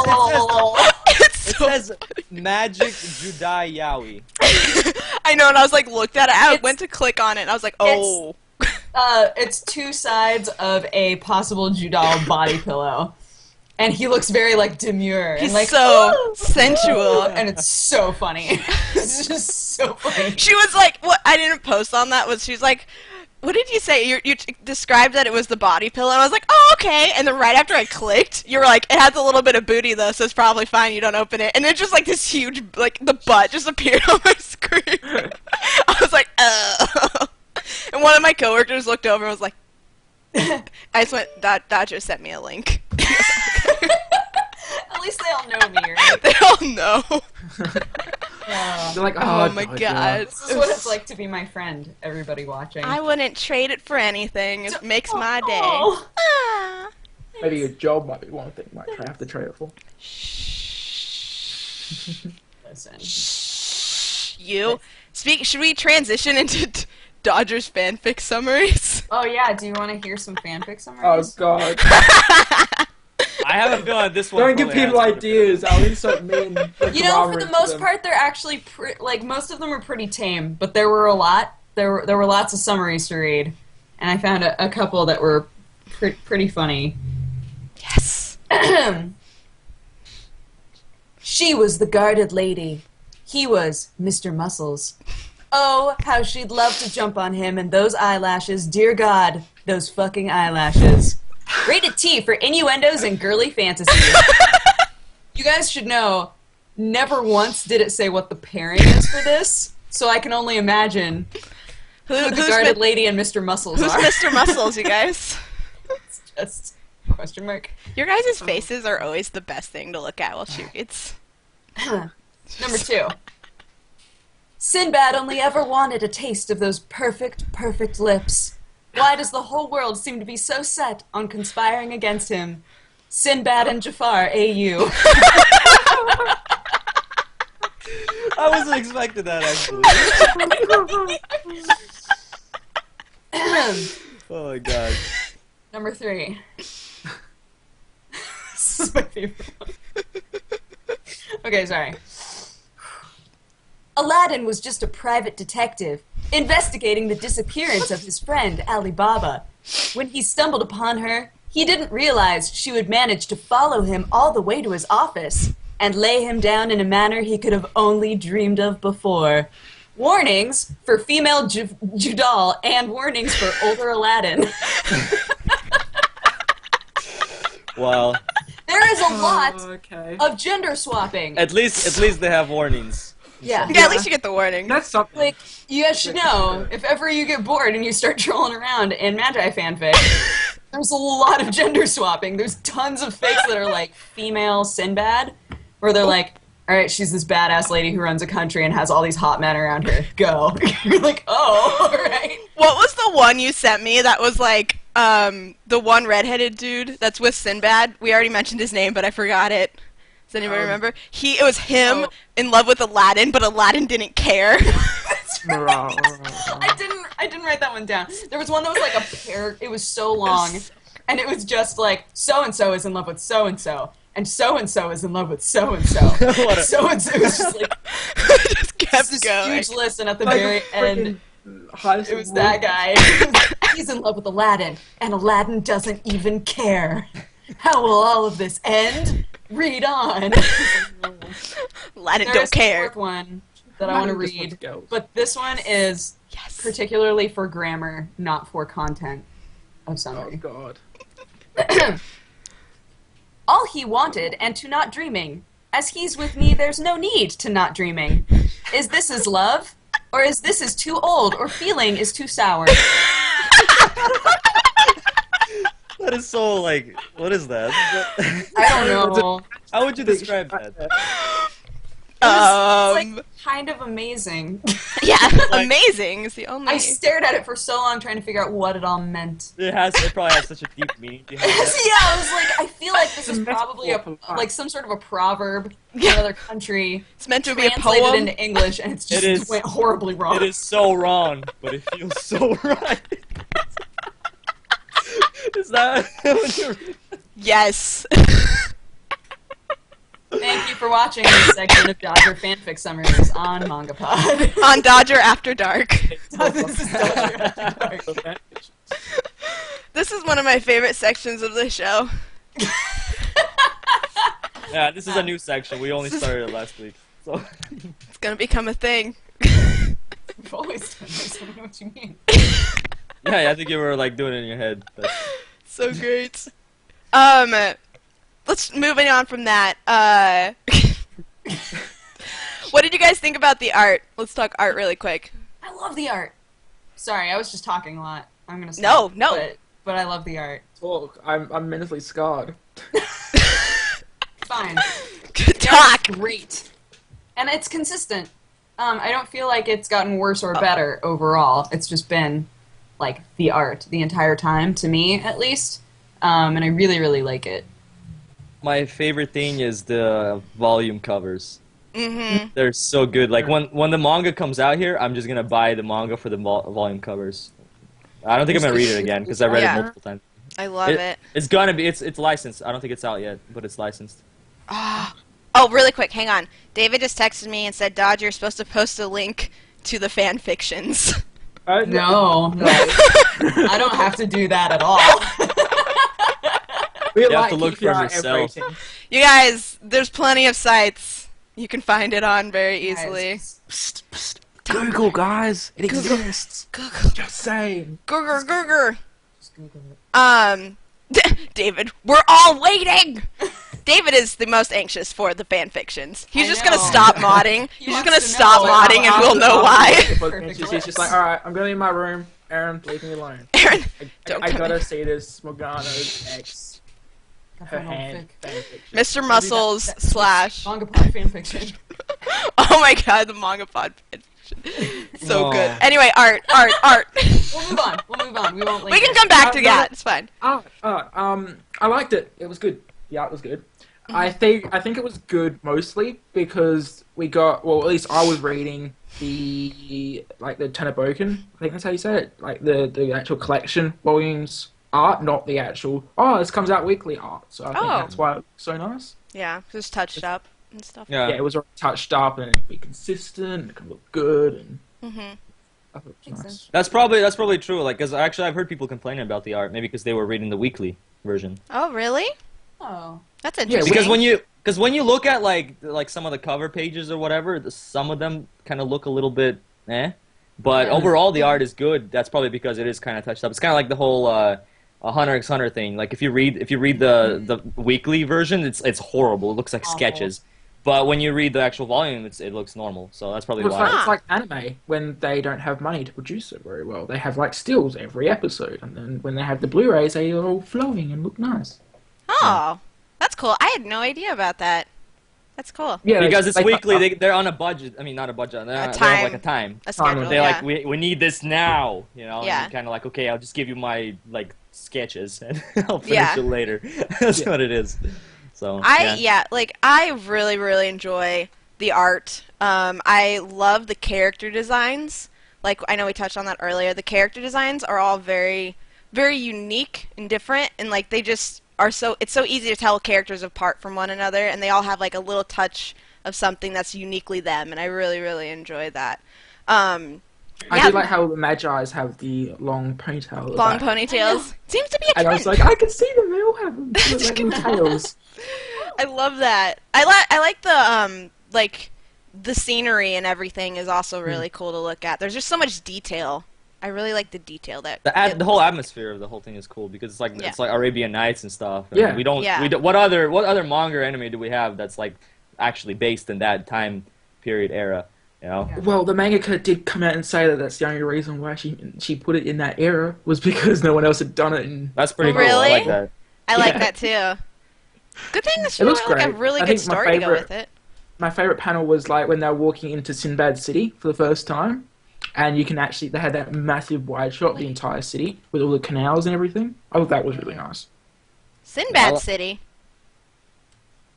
It's It so says Magic Judai Yaoi. I know, and I was like, looked at it, I It's- went to click on it, and I was like, oh. It's two sides of a possible Judal body pillow. And he looks very like demure He's and like so "Oh." sensual. And it's so funny. It's just so funny. She was like, what I didn't post on that was she's like, what did you say? You described that it was the body pillow, and I was like, oh, okay. And then right after I clicked, you were like, it has a little bit of booty though, so it's probably fine. You don't open it, and then just like this huge, like the butt just appeared on my screen. I was like, oh. And one of my coworkers looked over and was like, I just went, Dodger sent me a link. At least they all know me, right? They all know. They're like, Oh my God, god. This is what it's like to be my friend, everybody watching. I wouldn't trade it for anything. It makes my day. Oh. Ah. Maybe your job might be one thing you might have to trade it for. Listen. You speak. Should we transition into Dodgers fanfic summaries? Oh yeah, do you want to hear some fanfic Oh summaries? God! I have a feeling this one. Don't give probably people has- ideas. I'll insert men. You know, for the most part, they're actually like most of them are pretty tame, but there were a lot. There were lots of summaries to read, and I found a couple that were pretty funny. Yes. She was the guarded lady. He was Mr. Muscles. Oh, how she'd love to jump on him and those eyelashes. Dear God, those fucking eyelashes. Rated T for innuendos and girly fantasies. You guys should know, never once did it say what the pairing is for this, so I can only imagine who the who's guarded Mi- lady and Mr. Muscles Who's are. Mr. Muscles, you guys? It's just question mark. Your guys' faces are always the best thing to look at while she reads. Number 2. Sinbad only ever wanted a taste of those perfect, perfect lips. Why does the whole world seem to be so set on conspiring against him? Sinbad and Jafar, AU. I wasn't expecting that actually. Oh my god. Number 3. This is my favorite one. Okay, sorry. Aladdin was just a private detective investigating the disappearance of his friend Alibaba. When he stumbled upon her, he didn't realize she would manage to follow him all the way to his office and lay him down in a manner he could have only dreamed of before. Warnings for female Judal and warnings for older Aladdin. Well, There is a lot Okay. of gender swapping. at least they have warnings. Yeah. Yeah, at least you get the warning. That's something. Like, you guys should know, if ever you get bored and you start trolling around in Magi fanfic, there's a lot of gender swapping. There's tons of fics that are like female Sinbad, where they're like, alright, she's this badass lady who runs a country and has all these hot men around her. Go. You're like, oh, alright. What was the one you sent me that was like, the one redheaded dude that's with Sinbad? We already mentioned his name, but I forgot it. Does anybody remember? It was him in love with Aladdin, but Aladdin didn't care. I didn't write that one down. There was one that was like a pair. It was so long, and it was just like so and so is in love with so and so is in love with so and so. So and so. It was just like Just kept this going. huge list, and at the very end, it was that guy. He's in love with Aladdin, and Aladdin doesn't even care. How will all of this end? Read on. Aladdin There's don't care. a fourth one that I want to Aladdin just wants read, girls. but this one is Yes. particularly for grammar, not for content of Oh summary. god. All he wanted, and to not dreaming. As he's with me, there's no need to not dreaming. Is this his love? Or is this is too old, or feeling is too sour? That is so like, what is that? I don't know. How would you describe that? It's like kind of amazing. Yeah, amazing is the only. I stared at it for so long trying to figure out what it all meant. It probably has such a deep meaning behind Yeah, it. I was like, I feel like this It's a is probably metaphor for life. like some sort of a proverb in Yeah. another country. It's meant to be a Translated poem. into English, and it's just It is- went horribly wrong. It is so wrong, but it feels so right. Is that what you're... Yes. Thank you for watching this section of Dodger fanfic summaries on MangaPod. On Dodger After Dark. This is Dodger After Dark. This is one of my favorite sections of the show. Yeah, this is a new section. We only started it last week. So It's gonna become a thing. We've always done this. I don't know what you mean. yeah, I think you were like doing it in your head. But... So great. Let's moving on from that. What did you guys think about the art? Let's talk art really quick. I love the art. Sorry, I was just talking a lot. I'm gonna stop. No. But I love the art. Talk. I'm mentally scarred. Fine. Good talk. Great. And it's consistent. I don't feel like it's gotten worse or better overall. It's just been like the art the entire time, to me at least. And I really, really like it. My favorite thing is the volume covers. Mm-hmm. They're so good. Like when the manga comes out here, I'm just gonna buy the manga for the volume covers. I don't think I'm gonna read it again because I read Yeah. it multiple times. I love it. It's gonna be. It's licensed. I don't think it's out yet, but it's licensed. Oh, really quick, hang on. David just texted me and said, Dodge, you're supposed to post a link to the fan fictions. No. I don't have to do that at all. We You have like to look for KPI yourself. rating. You guys, there's plenty of sites you can find it on very easily. Guys, Psst, psst. Google, guys. It exists. Google. Just saying. Google. just Google it. David, we're all waiting! David is the most anxious for the fan fictions. He's I just gonna know. stop modding. He He's just wants gonna to stop know. modding and we'll know why. Perfect He's just like, alright, I'm going in my room. Aaron, leave me alone. Aaron, I don't I come gotta in. see this Morgana's ex, her hand fanfiction. Mr. Muscles slash. MangaPod fanfiction. Oh my god, the MangaPod fan fiction. So Oh. good. Anyway, art. We'll move on. We won't We linger. can come back to no, that. It's fine. I liked it. It was good. The art was good. I think it was good mostly because we got, well, at least I was reading the Tanaboken, I think that's how you say it, like the actual collection volumes art, not the actual, this comes out weekly art. So I think that's why it was so nice. Yeah, just touched up and stuff. Yeah. Yeah, it was already touched up and it could be consistent, it could look good, and Mm-hmm. I thought it was Makes nice. sense. That's probably true. Like, cause actually I've heard people complaining about the art, maybe because they were reading the weekly version. Oh, really? Oh. That's Yeah, interesting. Because when you look at like some of the cover pages or whatever, some of them kind of look a little bit but Yeah. overall the art is good. That's probably because it is kind of touched up. It's kind of like the whole a Hunter x Hunter thing. Like if you read the weekly version, it's horrible. It looks like Awful. sketches. But when you read the actual volume, it looks normal. So that's probably Well, why. it's like anime when they don't have money to produce it very well. They have like stills every episode, and then when they have the Blu-rays, they are all flowing and look nice. Oh, that's cool. I had no idea about that. That's cool. Yeah, Because it's they- weekly, they're on a budget. I mean, not a budget. They have like a time. A schedule. They They're Yeah. like, we need this now, you know. Yeah. And kind of like, okay, I'll just give you my like sketches, and I'll finish Yeah. it later. That's what it is. So I really really enjoy the art. I love the character designs. Like I know we touched on that earlier. The character designs are all very very unique and different, and like they just are it's so easy to tell characters apart from one another, and they all have like a little touch of something that's uniquely them, and I really really enjoy that. I Yeah. do like how the Magi's have the long ponytail. at the Long back. ponytails seems to be a And trend. I was like, I can see them. They all have them. Like little tails. I love that. I like the like the scenery and everything is also really cool to look at. There's just so much detail. I really like the detail that the whole atmosphere of the whole thing is cool because it's like Yeah. it's like Arabian Nights and stuff. And Yeah. we don't. What other manga or anime do we have that's like actually based in that time period era? You know. Well, the mangaka did come out and say that that's the only reason why she put it in that era was because no one else had done it. And That's pretty cool. Really? I like that. I like Yeah. that too. Good thing this It looks show like a great. really I good think my story to go favorite- with it. my favorite panel was like when they were walking into Sinbad City for the first time, and you can actually they had that massive wide shot of the entire city with all the canals and everything. I thought that was really nice. Sinbad Well- City.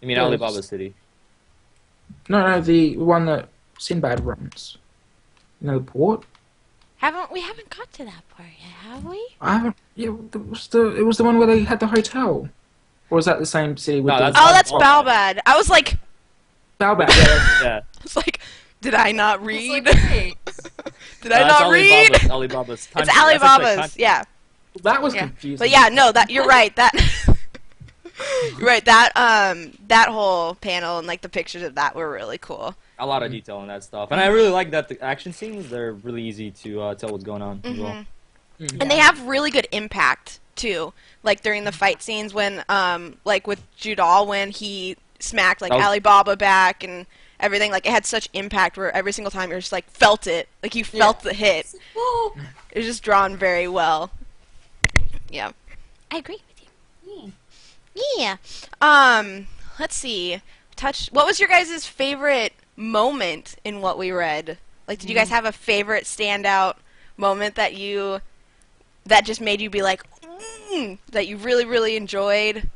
You mean Yeah, Alibaba it's- City? No, the one that Sinbad runs. You know, the port. We haven't got to that part yet, have we? I haven't. Yeah, it was the one where they had the hotel. Or was that the same city with No, the? that's- Oh, that's Oh. Balbad. I was like, Balbad. Yeah. Yeah. did I not It's read? like, wait. Did I That's not read? Alibaba's. It's Time period. That's actually Alibaba's. time- Yeah. That was Yeah. confusing. But yeah, no, that you're right. That you're right. That whole panel and like the pictures of that were really cool. A lot of detail on that stuff, and I really like that the action scenes. They're really easy to tell what's going on as well. And they have really good impact too. Like during the fight scenes when like with Judal when he smacked like Oh. Alibaba back and everything, like it had such impact where every single time you just like felt it. Like you felt the hit. Oh, It was just drawn very well. Yeah. I agree with you. Yeah. Let's see. What was your guys' favorite moment in what we read? Like, did you guys have a favorite standout moment that just made you be like, that you really, really enjoyed?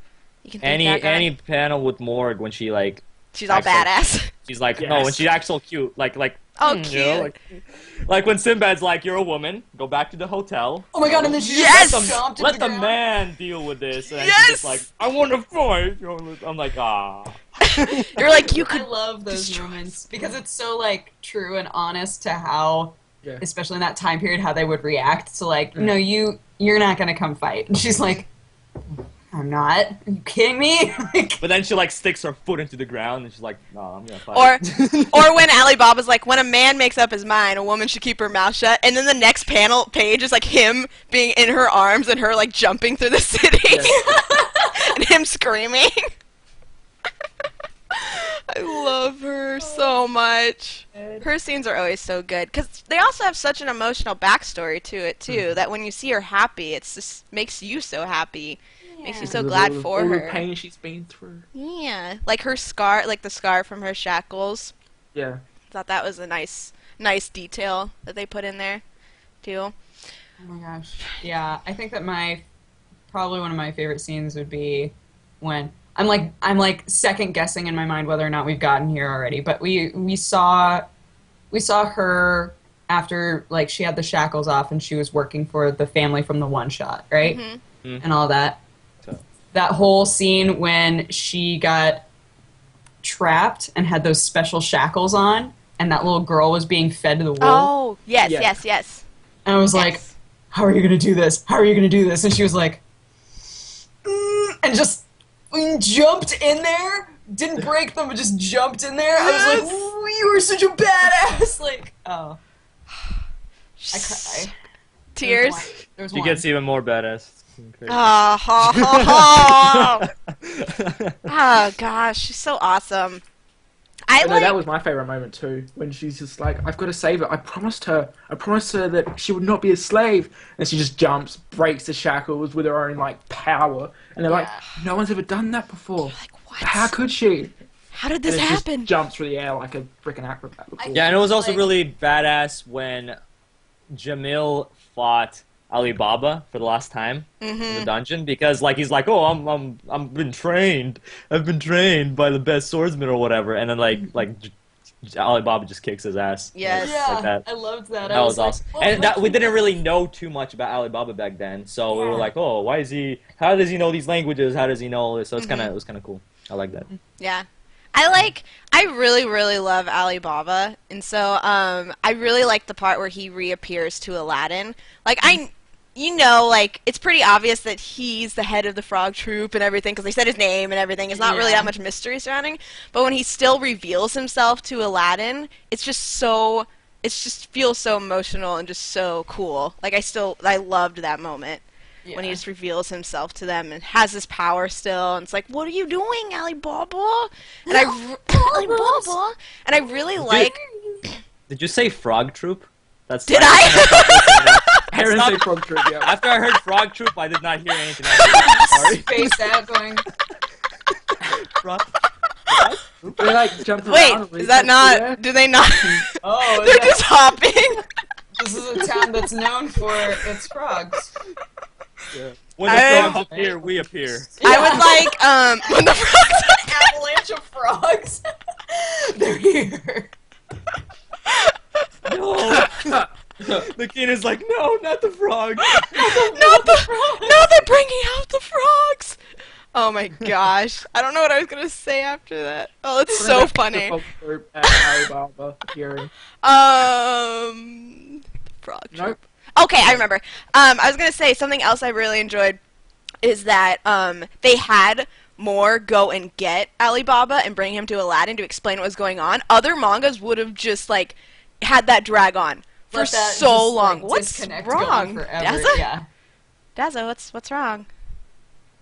You can think back on Any it. panel with Morg when she like She's all actual- badass. she's like Yes. no when she's actual cute like Oh, you know, cute. like when Sinbad's like you're a woman go back to the hotel. Oh my god, and then she Yes! just stomped Let into the ground. man deal with this. And Yes! she's just like, I want to fight. I'm like, ah. You're like, you I could. love those destroy moments because it's so like true and honest to how, Yeah. especially in that time period, how they would react to like, no, you're not gonna come fight, and she's like, I'm not. Are you kidding me? Like, But then she like sticks her foot into the ground and she's like, no, I'm gonna fight. Or when Alibaba's like, when a man makes up his mind, a woman should keep her mouth shut. And then the next page is like him being in her arms and her like jumping through the city and him screaming. I love her so much. Her scenes are always so good because they also have such an emotional backstory to it too. That when you see her happy, it just makes you so happy. Makes you so With glad all the- for all her. the pain she's been through. Yeah, like her scar, like the scar from her shackles. Yeah. Thought that was a nice detail that they put in there, too. oh my gosh, yeah. I think that probably one of my favorite scenes would be when I'm like second guessing in my mind whether or not we've gotten here already. But we saw her after like she had the shackles off and she was working for the family from the one shot, right? Mm-hmm. And all that. That whole scene when she got trapped and had those special shackles on, and that little girl was being fed to the wolf. Oh, yes, Yeah. yes. And I was like, Yes. how are you going to do this? How are you going to do this? And she was like, and just jumped in there, didn't break them, but just jumped in there. I was like, ooh, you are such a badass. Like, oh. I cried. Tears. There was She one. gets even more badass. Oh, ho, ho, ho. Oh gosh, she's so awesome. I No, like. that was my favorite moment too. When she's just like, "I've got to save her. I promised her that she would not be a slave." And she just jumps, breaks the shackles with her own like power. And they're like, "No one's ever done that before. Like, what? How could she?" How did this And it just happen? jumps through the air like a freaking acrobat. Yeah, and it was also Like- really badass when Jamil fought Alibaba for the last time in the dungeon, because like he's like, "Oh, I've been trained by the best swordsman or whatever," and then Alibaba just kicks his ass. Yes. Yeah, Like that. I loved that. That I was like, awesome. oh, And my that we didn't goodness. really know too much about Alibaba back then, so we were Yeah. like, "Oh, how does he know these languages? How does he know all this?" So it was kind of cool. I like that. Yeah. I really, really love Alibaba, and so I really like the part where he reappears to Aladdin. Like it's pretty obvious that he's the head of the frog troop and everything because they said his name and everything. It's not really Yeah. that much mystery surrounding. But when he still reveals himself to Aladdin, it just feels so emotional and just so cool. Like I loved that moment. When he Yeah. just reveals himself to them and has his power still, and it's like, "What are you doing, Alibaba?" And Alibaba, and I really like. Did you say frog troop? Did I? Aaron Stop. said frog troop, yeah. After I heard frog troop, I did not hear anything else. Sorry. Spaced out going. Frog. They like jumped Wait, around. is that not? Do they not? Oh, They're just hopping. this is a town that's known for its frogs. When the I- frogs appear, we appear. I would like when the frogs. Avalanche of frogs. They're here. No. The king is like, "No, not the frog." No, they're bringing out the frogs. Oh my gosh, I don't know what I was gonna say after that. Oh, it's so funny. Frog troop at Alibaba hearing. Frog troop. Nope. Okay, I remember. I was gonna say something else I really enjoyed is that they had more go and get Alibaba and bring him to Aladdin to explain what was going on. Other mangas would have just like had that drag on for Let that so just, long. like, What's disconnect wrong, going forever. Daza? Yeah. Daza, what's wrong?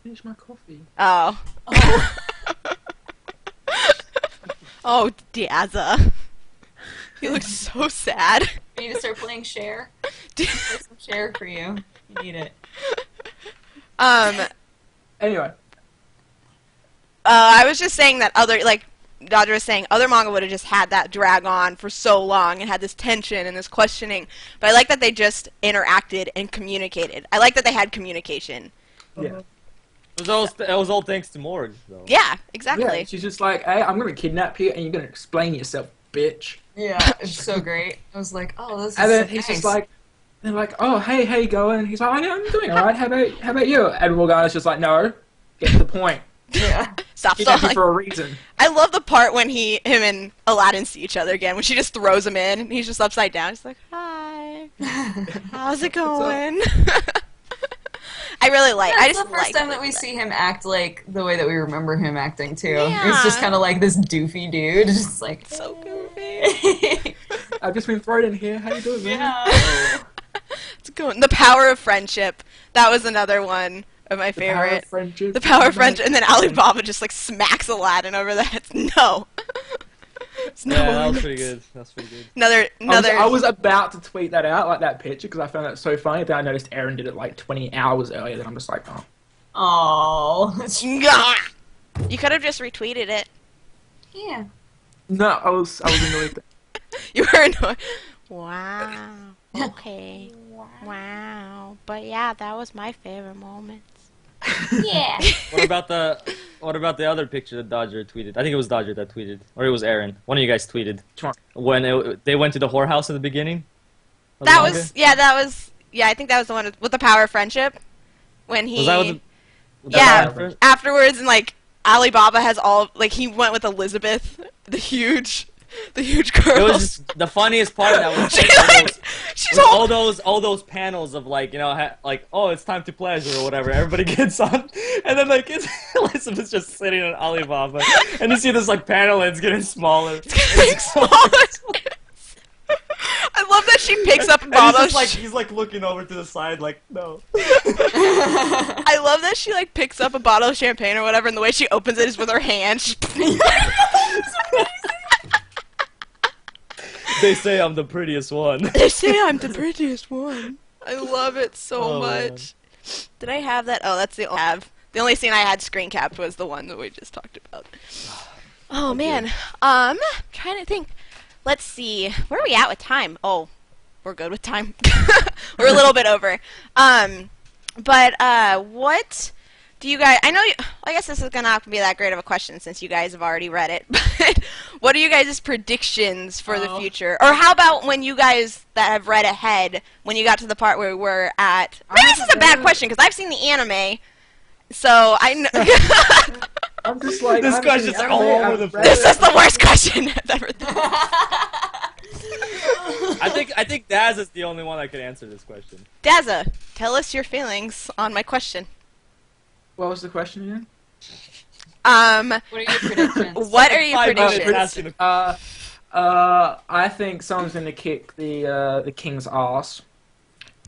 Finish my coffee. Oh. Oh. Oh, Daza. You look so sad. We need to start playing Share. Play some Share for you. You need it. Anyway, I was just saying that Dodger was saying other manga would have just had that drag on for so long and had this tension and this questioning. But I like that they just interacted and communicated. I like that they had communication. yeah. It was all thanks to Morg, though. Yeah, exactly. Yeah, she's just like, "Hey, I'm gonna kidnap you, and you're gonna explain yourself, bitch." Yeah, it's so great. I was like, oh, this is And then so he's nice. just like, they're like, "Oh, hey, how you going?" He's like, "Oh, yeah, I'm doing alright. How about you?" And Morgana's just like, "No, get to the point. yeah. Stop Kidnap you stalling. for a reason." I love the part when him and Aladdin see each other again, when she just throws him in and he's just upside down. He's like, "Hi, how's it going?" I really like. I It's just the first like time that we see him act like the way that we remember him acting too. Yeah. It's just kind of like this doofy dude, just like so goofy. I've just been thrown in here. How you doing, man? yeah. It's good. The power of friendship. That was another one of my The power of favorite. friendship. The power of friendship, and then Alibaba just like smacks Aladdin over the head. No. It's no Yeah, that was limits. pretty good. That's pretty good. Another. I was about to tweet that out, like that picture, because I found that so funny. Then I noticed Aaron did it like 20 hours earlier. Then I'm just like, oh. Oh. You could have just retweeted it. Yeah. No, I was annoyed. You were annoyed. Wow. Okay. Wow. But yeah, that was my favorite moments. Yeah. What about the other picture that Dodger tweeted? I think it was Dodger that tweeted, or it was Aaron. One of you guys tweeted Which one? when they went to the whorehouse at the beginning. of the That manga? was I think that was the one with the power of friendship. When he Was that with the Yeah. power of afterwards, and like Alibaba has all like he went with Elizabeth, the huge girl. It was just the funniest part of that was She, all like, those- she's was all all those panels of like, you know, like, oh, it's time to pleasure or whatever. Everybody gets on, and then like Elizabeth's just sitting on Alibaba, and you see this like panel and it's getting smaller. getting smaller. I love that she picks up a And bottle of he's like looking over to the side, like, no. I love that she like picks up a bottle of champagne or whatever, and the way she opens it is with her hand. They say I'm the prettiest one. They say I'm the prettiest one. I love it so Oh, much. Did I have that? Oh, that's the only The only scene I had screen capped was the one that we just talked about. Oh man. Trying to think. Let's see. Where are we at with time? Oh, we're good with time. We're a little bit over. But what do you guys? I guess this is gonna have to be that great of a question since you guys have already read it. But what are you guys' predictions for the future? Or how about when you guys that have read ahead, when you got to the part where we're at? Maybe this is a bad question because I've seen the anime, so I know. I'm just like This question's like all over the place. This is the worst question I've ever done. I think Daz is the only one that could answer this question. Dazza, tell us your feelings on my question. What was the question again? What are your predictions? What are your 5 minutes predictions? asking I think someone's gonna kick the king's ass,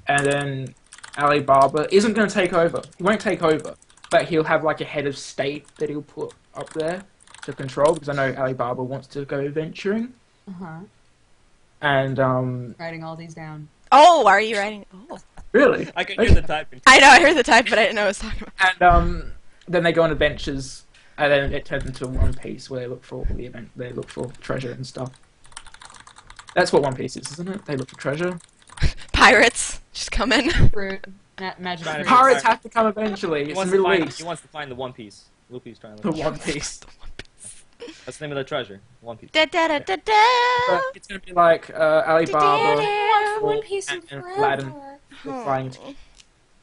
and then Alibaba isn't gonna take over. He won't take over, but he'll have like a head of state that he'll put up there to control. Because I know Alibaba wants to go venturing. And Writing all these down. Oh, are you writing? Oh. really, I can hear the typing. I know, I heard the type, but I didn't know what I was talking about. and then they go on adventures, and then it turns into One Piece where they look for the event. They look for treasure and stuff. That's what One Piece is, isn't it? They look for treasure. Pirates, just come in. Fruit. Magic Trying to fruit. Pirates have to come eventually. He It's wants, the to Middle find, East. he wants to find the One Piece. Luffy's trying to The look. One Piece. That's the name of the treasure. One Piece. Da da da da But da. it's gonna be like Alibaba One Piece in and forever. Aladdin trying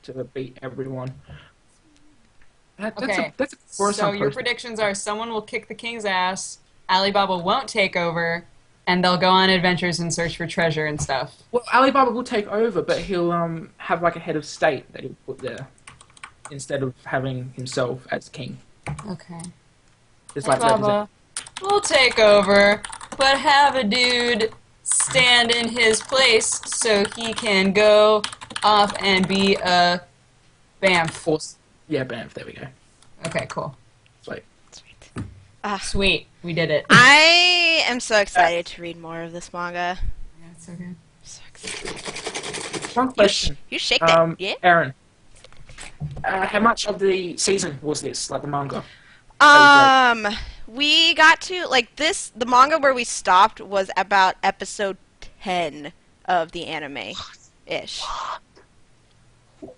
to beat everyone. Okay, That's a so your predictions are someone will kick the king's ass, Alibaba won't take over, and they'll go on adventures and search for treasure and stuff. Well, Alibaba will take over, but he'll have like a head of state that he'll put there instead of having himself as king. Okay. It's like Alibaba will take over, but have a dude stand in his place so he can go off and be a Bamf. force. Yeah, Banff. There we go. Okay, cool. Sweet. Sweet, we did it. I am so excited to read more of this manga. Yeah, it's so good. So excited. One question. You shake that, yeah? Aaron, how much of the season was this? Like the manga? We got to the manga where we stopped was about episode 10 of the anime ish.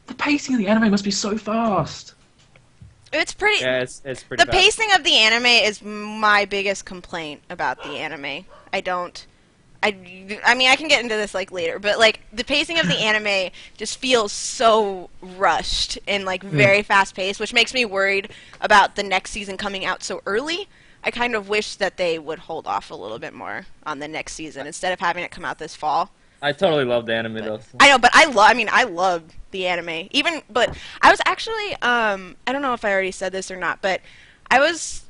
The pacing of the anime must be so fast. It's pretty. Yeah, it's pretty The bad. pacing of the anime is my biggest complaint about the anime. I mean, I can get into this later, but the pacing of the anime just feels so rushed and very fast paced, which makes me worried about the next season coming out so early. I kind of wish that they would hold off a little bit more on the next season instead of having it come out this fall. I totally love the anime though. I know, but I love the anime. But I was actually, I don't know if I already said this or not, but I was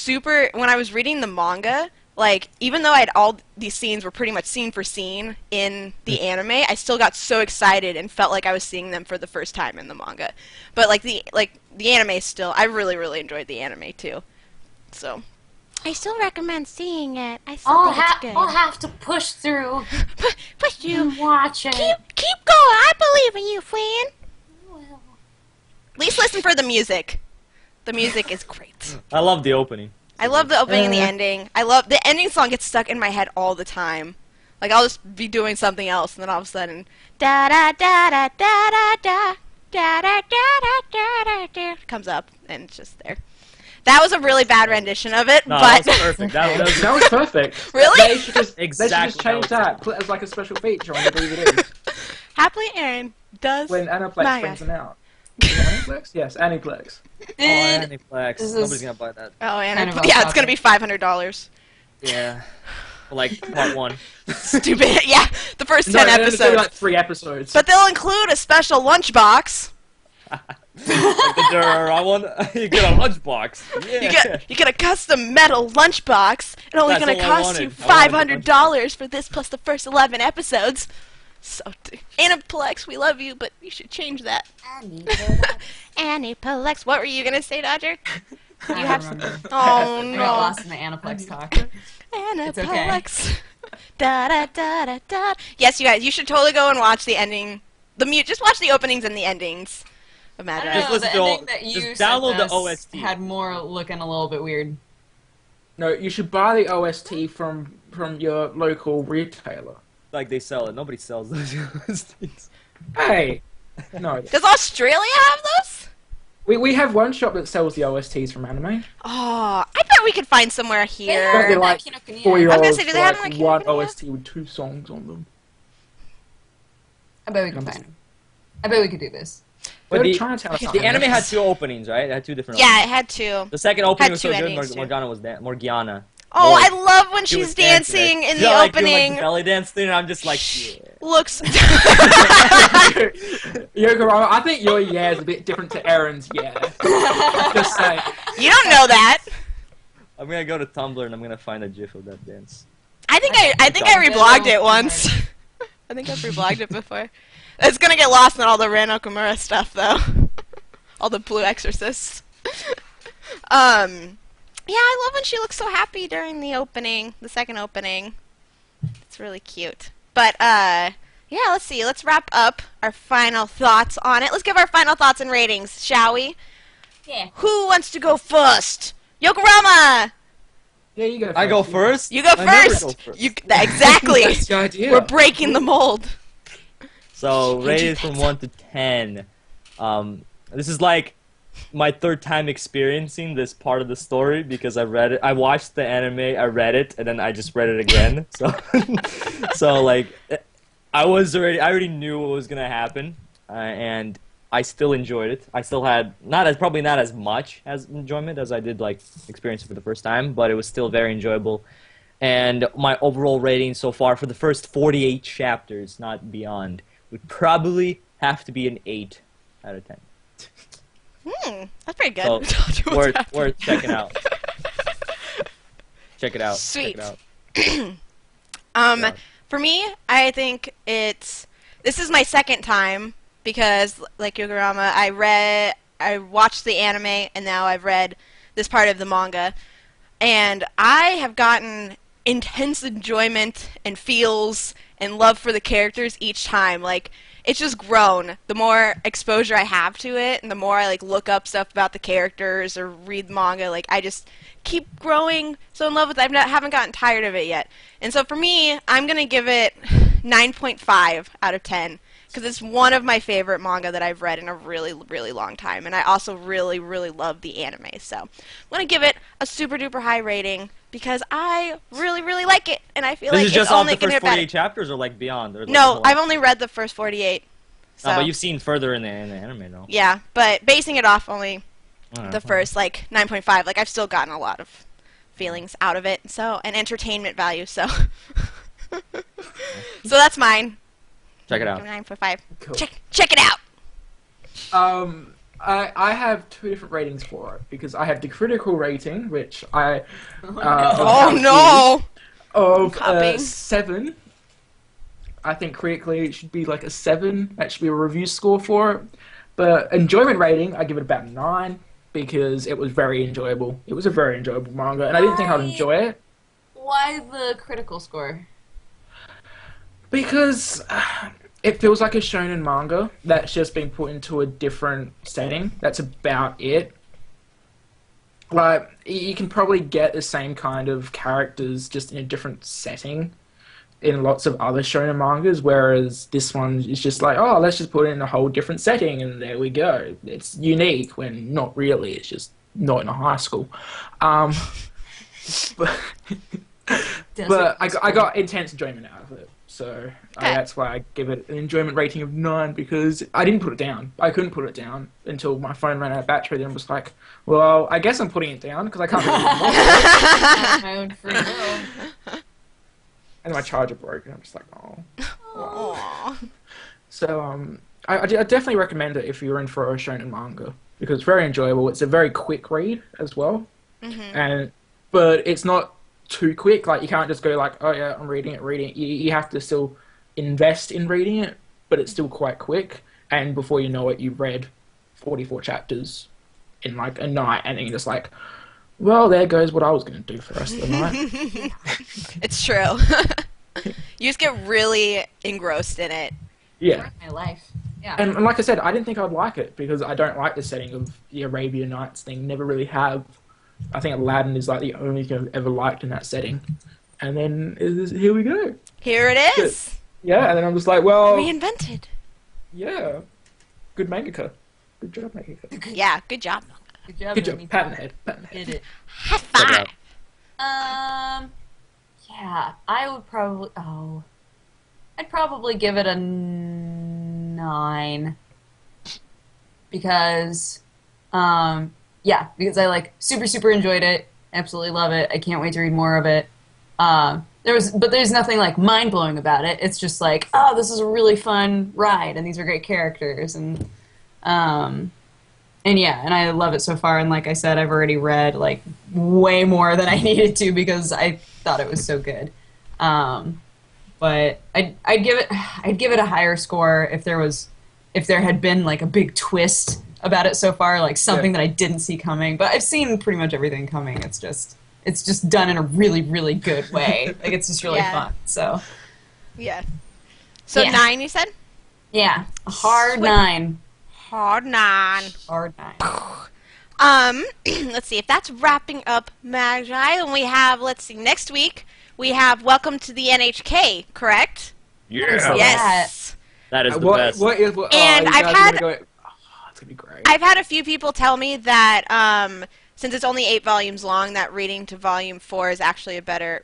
when I was reading the manga, even though all these scenes were pretty much scene for scene in the anime, I still got so excited and felt like I was seeing them for the first time in the manga. But the anime still, I really, really enjoyed the anime too. So I still recommend seeing it. I still think it's good. I'll have to push through Push you. and watch it. Keep going. I believe in you, friend. Well, At least listen for the music. The music is great. I love the opening. I love the opening and the ending. I love the ending song gets stuck in my head all the time. I'll just be doing something else and then all of a sudden da da da da da da da da da da da da da comes up and it's just there. That was a really bad rendition of it, No, but that was perfect. That was perfect. Really? They should just change that. Put it as a special feature on the DVD. HappiLeeErin does When Aniplex Manga. brings them out. Is it Aniplex? Yes, Aniplex. Aniplex. This is- Nobody's gonna buy that. Oh, and Kind of yeah, off it's gonna be $500. Yeah. Part 1. Stupid. Yeah, the first 10 No, they're gonna do episodes. 3 episodes. But they'll include a special lunchbox. Like the Doraemon, you get a lunchbox. Yeah. You get a custom metal lunchbox. It's only That's gonna all I cost wanted. you I wanted the $500 for this plus the first 11 episodes. So, Aniplex, we love you, but you should change that. Aniplex. What were you gonna say, Dodger? I You have don't some. remember. Oh I got no. lost in the Aniplex talk. Aniplex. Da da da da da. Yes, you guys, you should totally go and watch the ending. Just watch the openings and the endings of I Magi. don't Just know, listen the to all- ending that you just sent download the us OST. had more looking a little bit weird. No, you should buy the OST from your local retailer. Like they sell it. Nobody sells those things. Hey, no, Does Australia have those? we have one shop that sells the OSTs from anime. Oh, I bet we could find somewhere They here. They're have like that Kinokuniya. 4 I was gonna euros say, do for they have like them like one Kinokuniya? OST with 2 songs on them. I bet we can find them. I bet we could do this. Go But to the, Chinatown or the something. anime had 2 openings, right? It had 2 different. Yeah, openings. it had to. The second opening Had was so 2 good. endings, too. Morgana was Morgiana. Oh, Lord. I love when She she's was dancing right? in She's the like doing, like, opening. the belly dance thing, and I'm just like, yeah. Looks. Yoko, I think your yeah is a bit different to Erin's yeah. Just saying. You don't know that. I'm gonna go to Tumblr and I'm gonna find a GIF of that dance. I think I reblogged it once. I think I've reblogged it before. It's gonna get lost in all the Ran Okumura stuff, though. All the Blue Exorcists. Yeah, I love when she looks so happy during the opening, the second opening. It's really cute. But, yeah, let's see. Let's wrap up our final thoughts on it. Let's give our final thoughts and ratings, shall we? Yeah. Who wants to go first? Yokorama! Yeah, you go first. I go first. You go I never first! go first. Exactly! That's the idea. We're breaking the mold. So You rated do from that. 1 to 10. This is like my 3rd time experiencing this part of the story because I read it. I watched the anime, I read it, and then I just read it again. So, so like, I already knew what was gonna happen, and I still enjoyed it. I still had probably not as much as enjoyment as I did like experience it for the first time, but it was still very enjoyable. And my overall rating so far for the first 48 chapters, not beyond, would probably have to be an 8 out of 10. That's pretty good. So, Told you what's happening. worth checking out. Check it out. Sweet. Check it out. Yeah. For me, I think this is my second time because, like Yokorama, I watched the anime and now I've read this part of the manga, and I have gotten intense enjoyment and feels and love for the characters each time. Like, it's just grown. The more exposure I have to it, and the more I like look up stuff about the characters or read manga, like I just keep growing so in love with it. I haven't gotten tired of it yet. And so for me, I'm gonna give it 9.5 out of 10 because it's one of my favorite manga that I've read in a really, really long time. And I also really, really love the anime. So I'm gonna give it a super duper high rating because I really, really like it, and I feel This like is just it's off only the gonna first get better. 48 chapters or like beyond? Or, like, the No, whole- I've only read the first 48. So, No, but you've seen further in the anime though. yeah, but basing it off only Alright. the first like 9.5, like I've still gotten a lot of feelings out of it, so and entertainment value, so so that's mine. Check it out. 9.5. Cool. Check it out. I have 2 different ratings for it because I have the critical rating, which I Oh no! of Copying. 7. I think critically it should be like a 7. That should be a review score for it. But enjoyment rating, I give it about 9 because it was very enjoyable. It was a very enjoyable manga, and I didn't think I'd enjoy it Why the critical score? because it feels like a shonen manga that's just been put into a different setting. That's about it. Like, you can probably get the same kind of characters just in a different setting in lots of other shonen mangas, whereas this one is just like, oh, let's just put it in a whole different setting, and there we go. It's unique, when not really. It's just not in a high school. But, but I got intense enjoyment out of it. So that's why I give it an enjoyment rating of 9, because I didn't put it down. I couldn't put it down until my phone ran out of battery. Then I was like, well, I guess I'm putting it down because I can't really do more. My own free will. And my charger broke, and I'm just like, oh. Aww. So I definitely recommend it if you're in for a shonen manga because it's very enjoyable. It's a very quick read as well, but it's not too quick. Like you can't just go like, oh yeah, I'm reading it. You have to still invest in reading it, but it's still quite quick. And before you know it, you've read 44 chapters in like a night, and then you're just like, well, there goes what I was going to do for the rest of the night. It's true. You just get really engrossed in it. Yeah. My life. Yeah. And like I said, I didn't think I'd like it because I don't like the setting of the Arabian Nights thing. Never really have. I think Aladdin is like the only thing I've ever liked in that setting. And then here we go. Here it is. Yeah, and then I'm just like, well, Reinvented. yeah, good mangaka. Good job, mangaka. Yeah, good job. Good job. Good job. Amy. Pat and head. Did it. High five. Yeah, I would probably. Oh, I'd probably give it a 9 because, because I like super enjoyed it. Absolutely love it. I can't wait to read more of it. There's nothing like mind blowing about it. It's just like, oh, this is a really fun ride, and these are great characters, and I love it so far. And like I said, I've already read like way more than I needed to because I thought it was so good. But I'd give it a higher score if there had been like a big twist about it so far, like something that I didn't see coming. But I've seen pretty much everything coming. It's just done in a really, really good way. Like it's just really fun. So Yeah. So 9, you said? yeah, a hard 9. Hard 9. Hard 9. Let's see if that's wrapping up Magi. And we have, next week we have Welcome to the NHK, correct? Yeah. Yes. That is the best. And I've had it's gonna be great. I've had a few people tell me that since it's only 8 volumes long, that reading through volume 4 is actually a better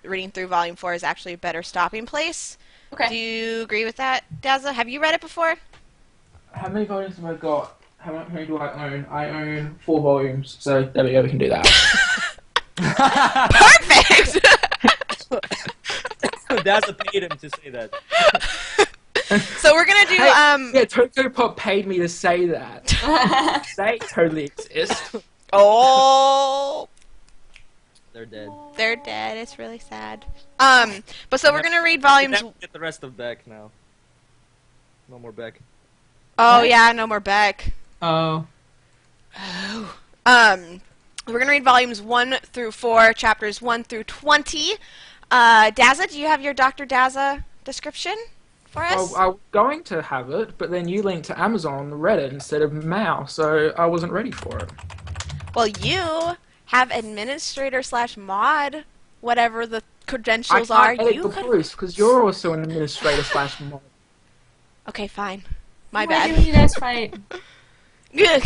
stopping place. Okay. Do you agree with that, Daza? Have you read it before? How many volumes have I got? How many do I own? I own 4 volumes, so there we go, we can do that. Perfect! Daza paid him to say that. So we're gonna do Yeah, Tokyo Pop paid me to say that. They totally exist. Oh, They're dead. they're dead. It's really sad. But so we're gonna read volumes. Get the rest of Beck now. No more Beck. Oh yeah, no more Beck. Oh. We're gonna read volumes 1 through 4, chapters 1 through 20. Daza, do you have your Dr. Daza description for us? I was going to have it, but then you linked to Amazon on the Reddit instead of Mao, so I wasn't ready for it. Well, you have administrator/mod, whatever the credentials I are. can't edit You the could. post because you're also an administrator/mod. Okay, fine. My Why bad. didn't you guys fight? Ugh.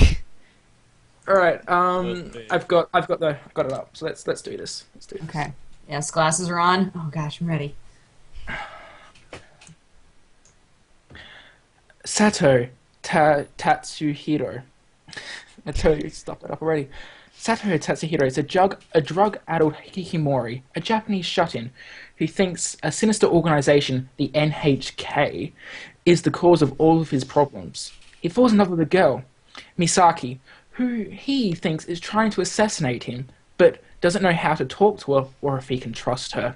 All right, I've got it up. So let's do this. Let's do this. Okay. Yes, glasses are on. Oh gosh, I'm ready. Sato Tatsuhiro. I told you to stop it up already. Sato Tatsuhiro is a drug-addled hikimori, a Japanese shut-in, who thinks a sinister organization, the NHK, is the cause of all of his problems. He falls in love with a girl, Misaki, who he thinks is trying to assassinate him, but doesn't know how to talk to her or if he can trust her.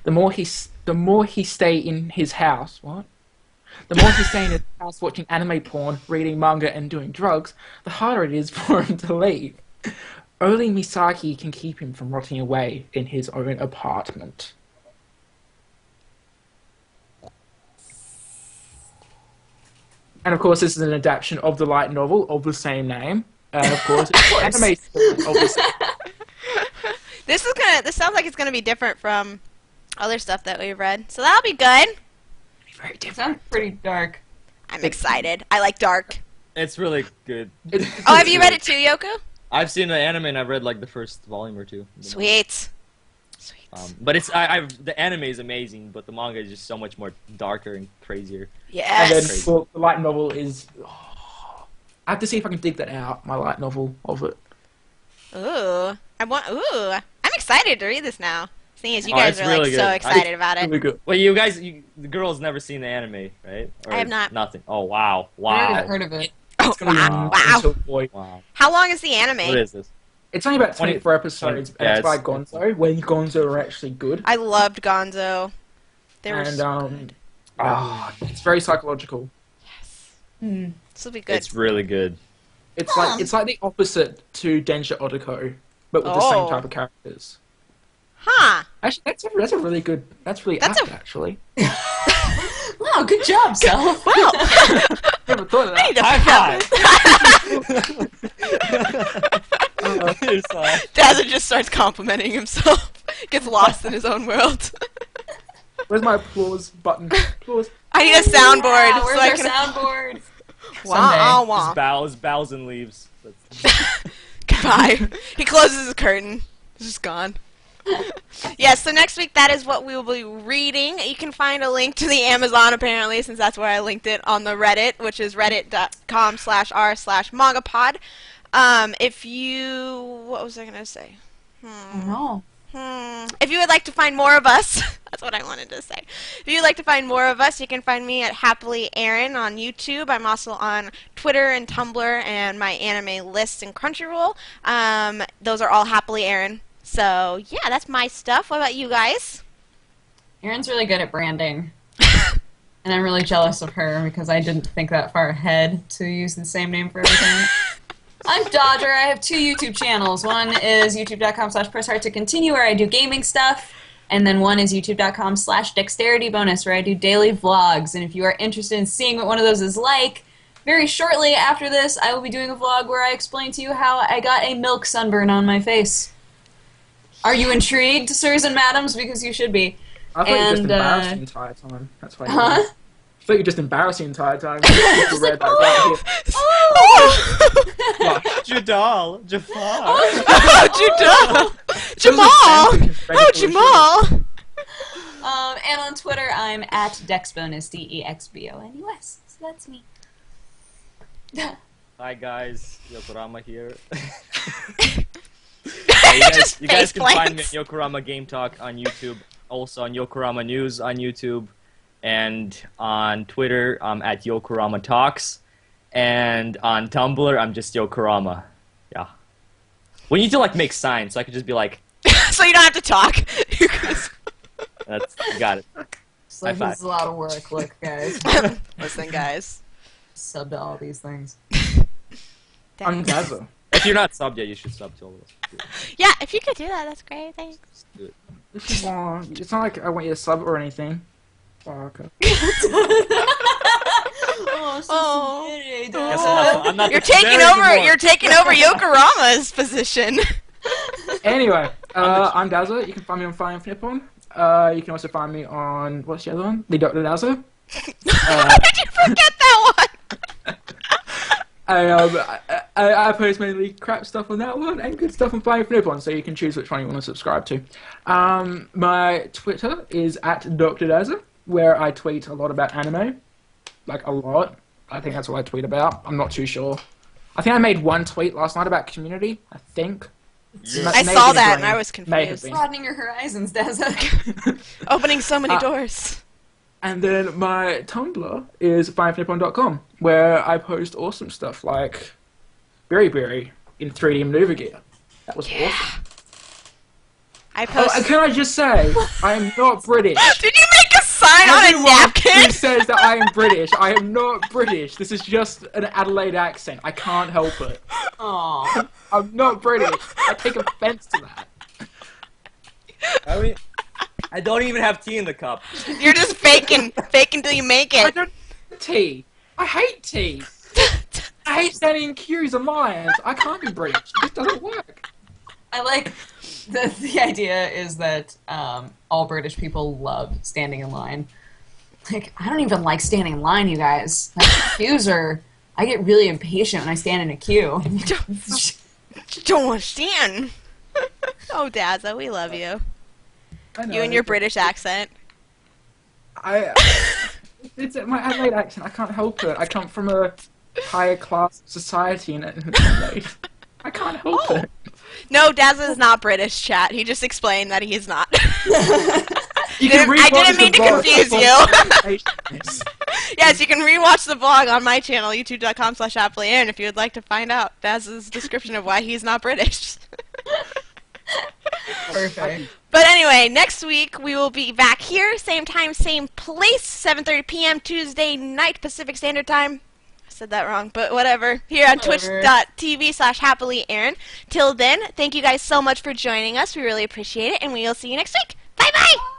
The more he stay in his house, The more he stay in his house watching anime porn, reading manga, and doing drugs, the harder it is for him to leave. Only Misaki can keep him from rotting away in his own apartment. And of course, this is an adaptation of the light novel of the same name. And of course, it's an anime of the same. This sounds like it's gonna be different from other stuff that we've read, so that'll be good. Very It different. sounds pretty dark. I'm excited. I like dark. It's really good. Oh, have you read it too, Yoku? I've seen the anime and I've read like the first volume or 2. Sweet. Sweet. But it's the anime is amazing, but the manga is just so much more darker and crazier. Yes. And then well, the light novel is... I have to see if I can dig that out, my light novel of it. Ooh. I'm excited to read this now. Thing is, you Oh, guys it's are really like so good. excited about it. Really good. Well, you guys, the girl's never seen the anime, right? Or I have not. Nothing. Oh wow, I already wow, heard of it. Oh, It's gonna be wow. on Wow. until boy. wow. How long is the anime? What is this? It's only about 20 24 episodes, and yeah, it's by it's- Gonzo, when Gonzo are actually good. I loved Gonzo. They were And, so good. it's very psychological. This will be good. It's really good. It's like the opposite to Densha Otoko, but with the Oh. same type of characters. Huh. Actually, that's a really good. That's really That's apt, actually. Wow, good job, Sal. Wow. Never thought of I need that. to High five. You're so- Dazza just starts complimenting himself. Gets lost in his own world. Where's my applause button? Applause. I need a soundboard. Yeah, so where's I our can... soundboard? Wow, Just wow. bows and leaves. That's- Goodbye. He closes his curtain. He's just gone. Yes, so next week that is what we will be reading. You can find a link to the Amazon apparently, since that's where I linked it on the Reddit, which is reddit.com/r/mangapod. If you... What was I going to say? No. If you would like to find more of us, that's what I wanted to say. If you would like to find more of us, you can find me at HappiLeeErin on YouTube. I'm also on Twitter and Tumblr and my anime lists and Crunchyroll. Those are all HappiLeeErin. So, yeah, that's my stuff. What about you guys? Erin's really good at branding. And I'm really jealous of her because I didn't think that far ahead to use the same name for everything. I'm Dodger. I have 2 YouTube channels. One is youtube.com/pressheart-to-continue where I do gaming stuff. And then one is youtube.com/dexterity-bonus where I do daily vlogs. And if you are interested in seeing what one of those is like, very shortly after this, I will be doing a vlog where I explain to you how I got a milk sunburn on my face. Are you intrigued, sirs and madams? Because you should be. I thought you were just And, embarrassed the entire time. That's why. Huh? I thought you were just embarrassed the entire time. People read that right here. Oh! Jadal, Jafar. Oh, Jamal! Jamal! Oh, Jamal! And on Twitter, I'm at DexBonus, DEXBONUS. So that's me. Hi guys, Yokorama here. Just you guys face can find me plants. at Yokorama Game Talk on YouTube, also on Yokorama News on YouTube, and on Twitter I'm at Yokorama Talks, and on Tumblr I'm just Yokorama. Yeah. We need to like make signs so I could just be like, So you don't have to talk. You can just... that's you got it. So this High five. is a lot of work. Look, guys. Listen, guys. Sub to all these things. I'm Dazzle. If you're not subbed yet, you should sub to all of us. Yeah, if you could do that, that's great. Thanks. Just do it. If you want, it's not like I want you to sub or anything. Oh, okay. Oh. Guess I'm not You're the taking very over. good You're taking over Yokorama's position. Anyway, I'm Dazzle. You can find me on Fire and Fnippon. You can also find me on, what's the other one? The Dr. Dazzle. How did you forget that one? I post mainly crap stuff on that one and good stuff on Fire and Fnippon, so you can choose which one you want to subscribe to. My Twitter is at Dr. Dazzle, where I tweet a lot about anime. Like, a lot. I think that's what I tweet about. I'm not too sure. I think I made one tweet last night about Community, I think. I saw that and I was May have confused. been. Broadening your horizons, Dazza. Opening so many doors. And then my Tumblr is firefnippon.com, where I post awesome stuff like Berry Berry in 3D maneuver gear. That was awesome. I Oh, post. can I just say, I am not British. Did you make a sign on a Everyone napkin? who says that I am British, I am not British. This is just an Adelaide accent. I can't help it. Aww. I'm not British. I take offense to that. I don't even have tea in the cup. You're just faking till you make I it. don't tea. I hate tea. I hate standing in queues and lines. I can't be British. It just doesn't work. I like the idea is that all British people love standing in line. Like, I don't even like standing in line, you guys. Like, queues are... I get really impatient when I stand in a queue. Don't understand. Oh, Dazza, we love you. I know, You and your British accent. It's my Adelaide accent. I can't help it. I come from a higher class society in Adelaide. I can't help it. No, Dazza is not British, chat. He just explained that he is not. You can I didn't rewatch mean the to vlog confuse on- Yes. Yes, you can rewatch the vlog on my channel, youtube.com/HappiLeeErin, if you would like to find out Baz's description of why he's not British. Perfect. But anyway, next week we will be back here, same time, same place, 7:30 p.m. Tuesday night Pacific Standard Time. I said that wrong, but whatever. Here on Whatever. twitch.tv/HappiLeeErin. Till then, thank you guys so much for joining us. We really appreciate it, and we will see you next week. Bye-bye!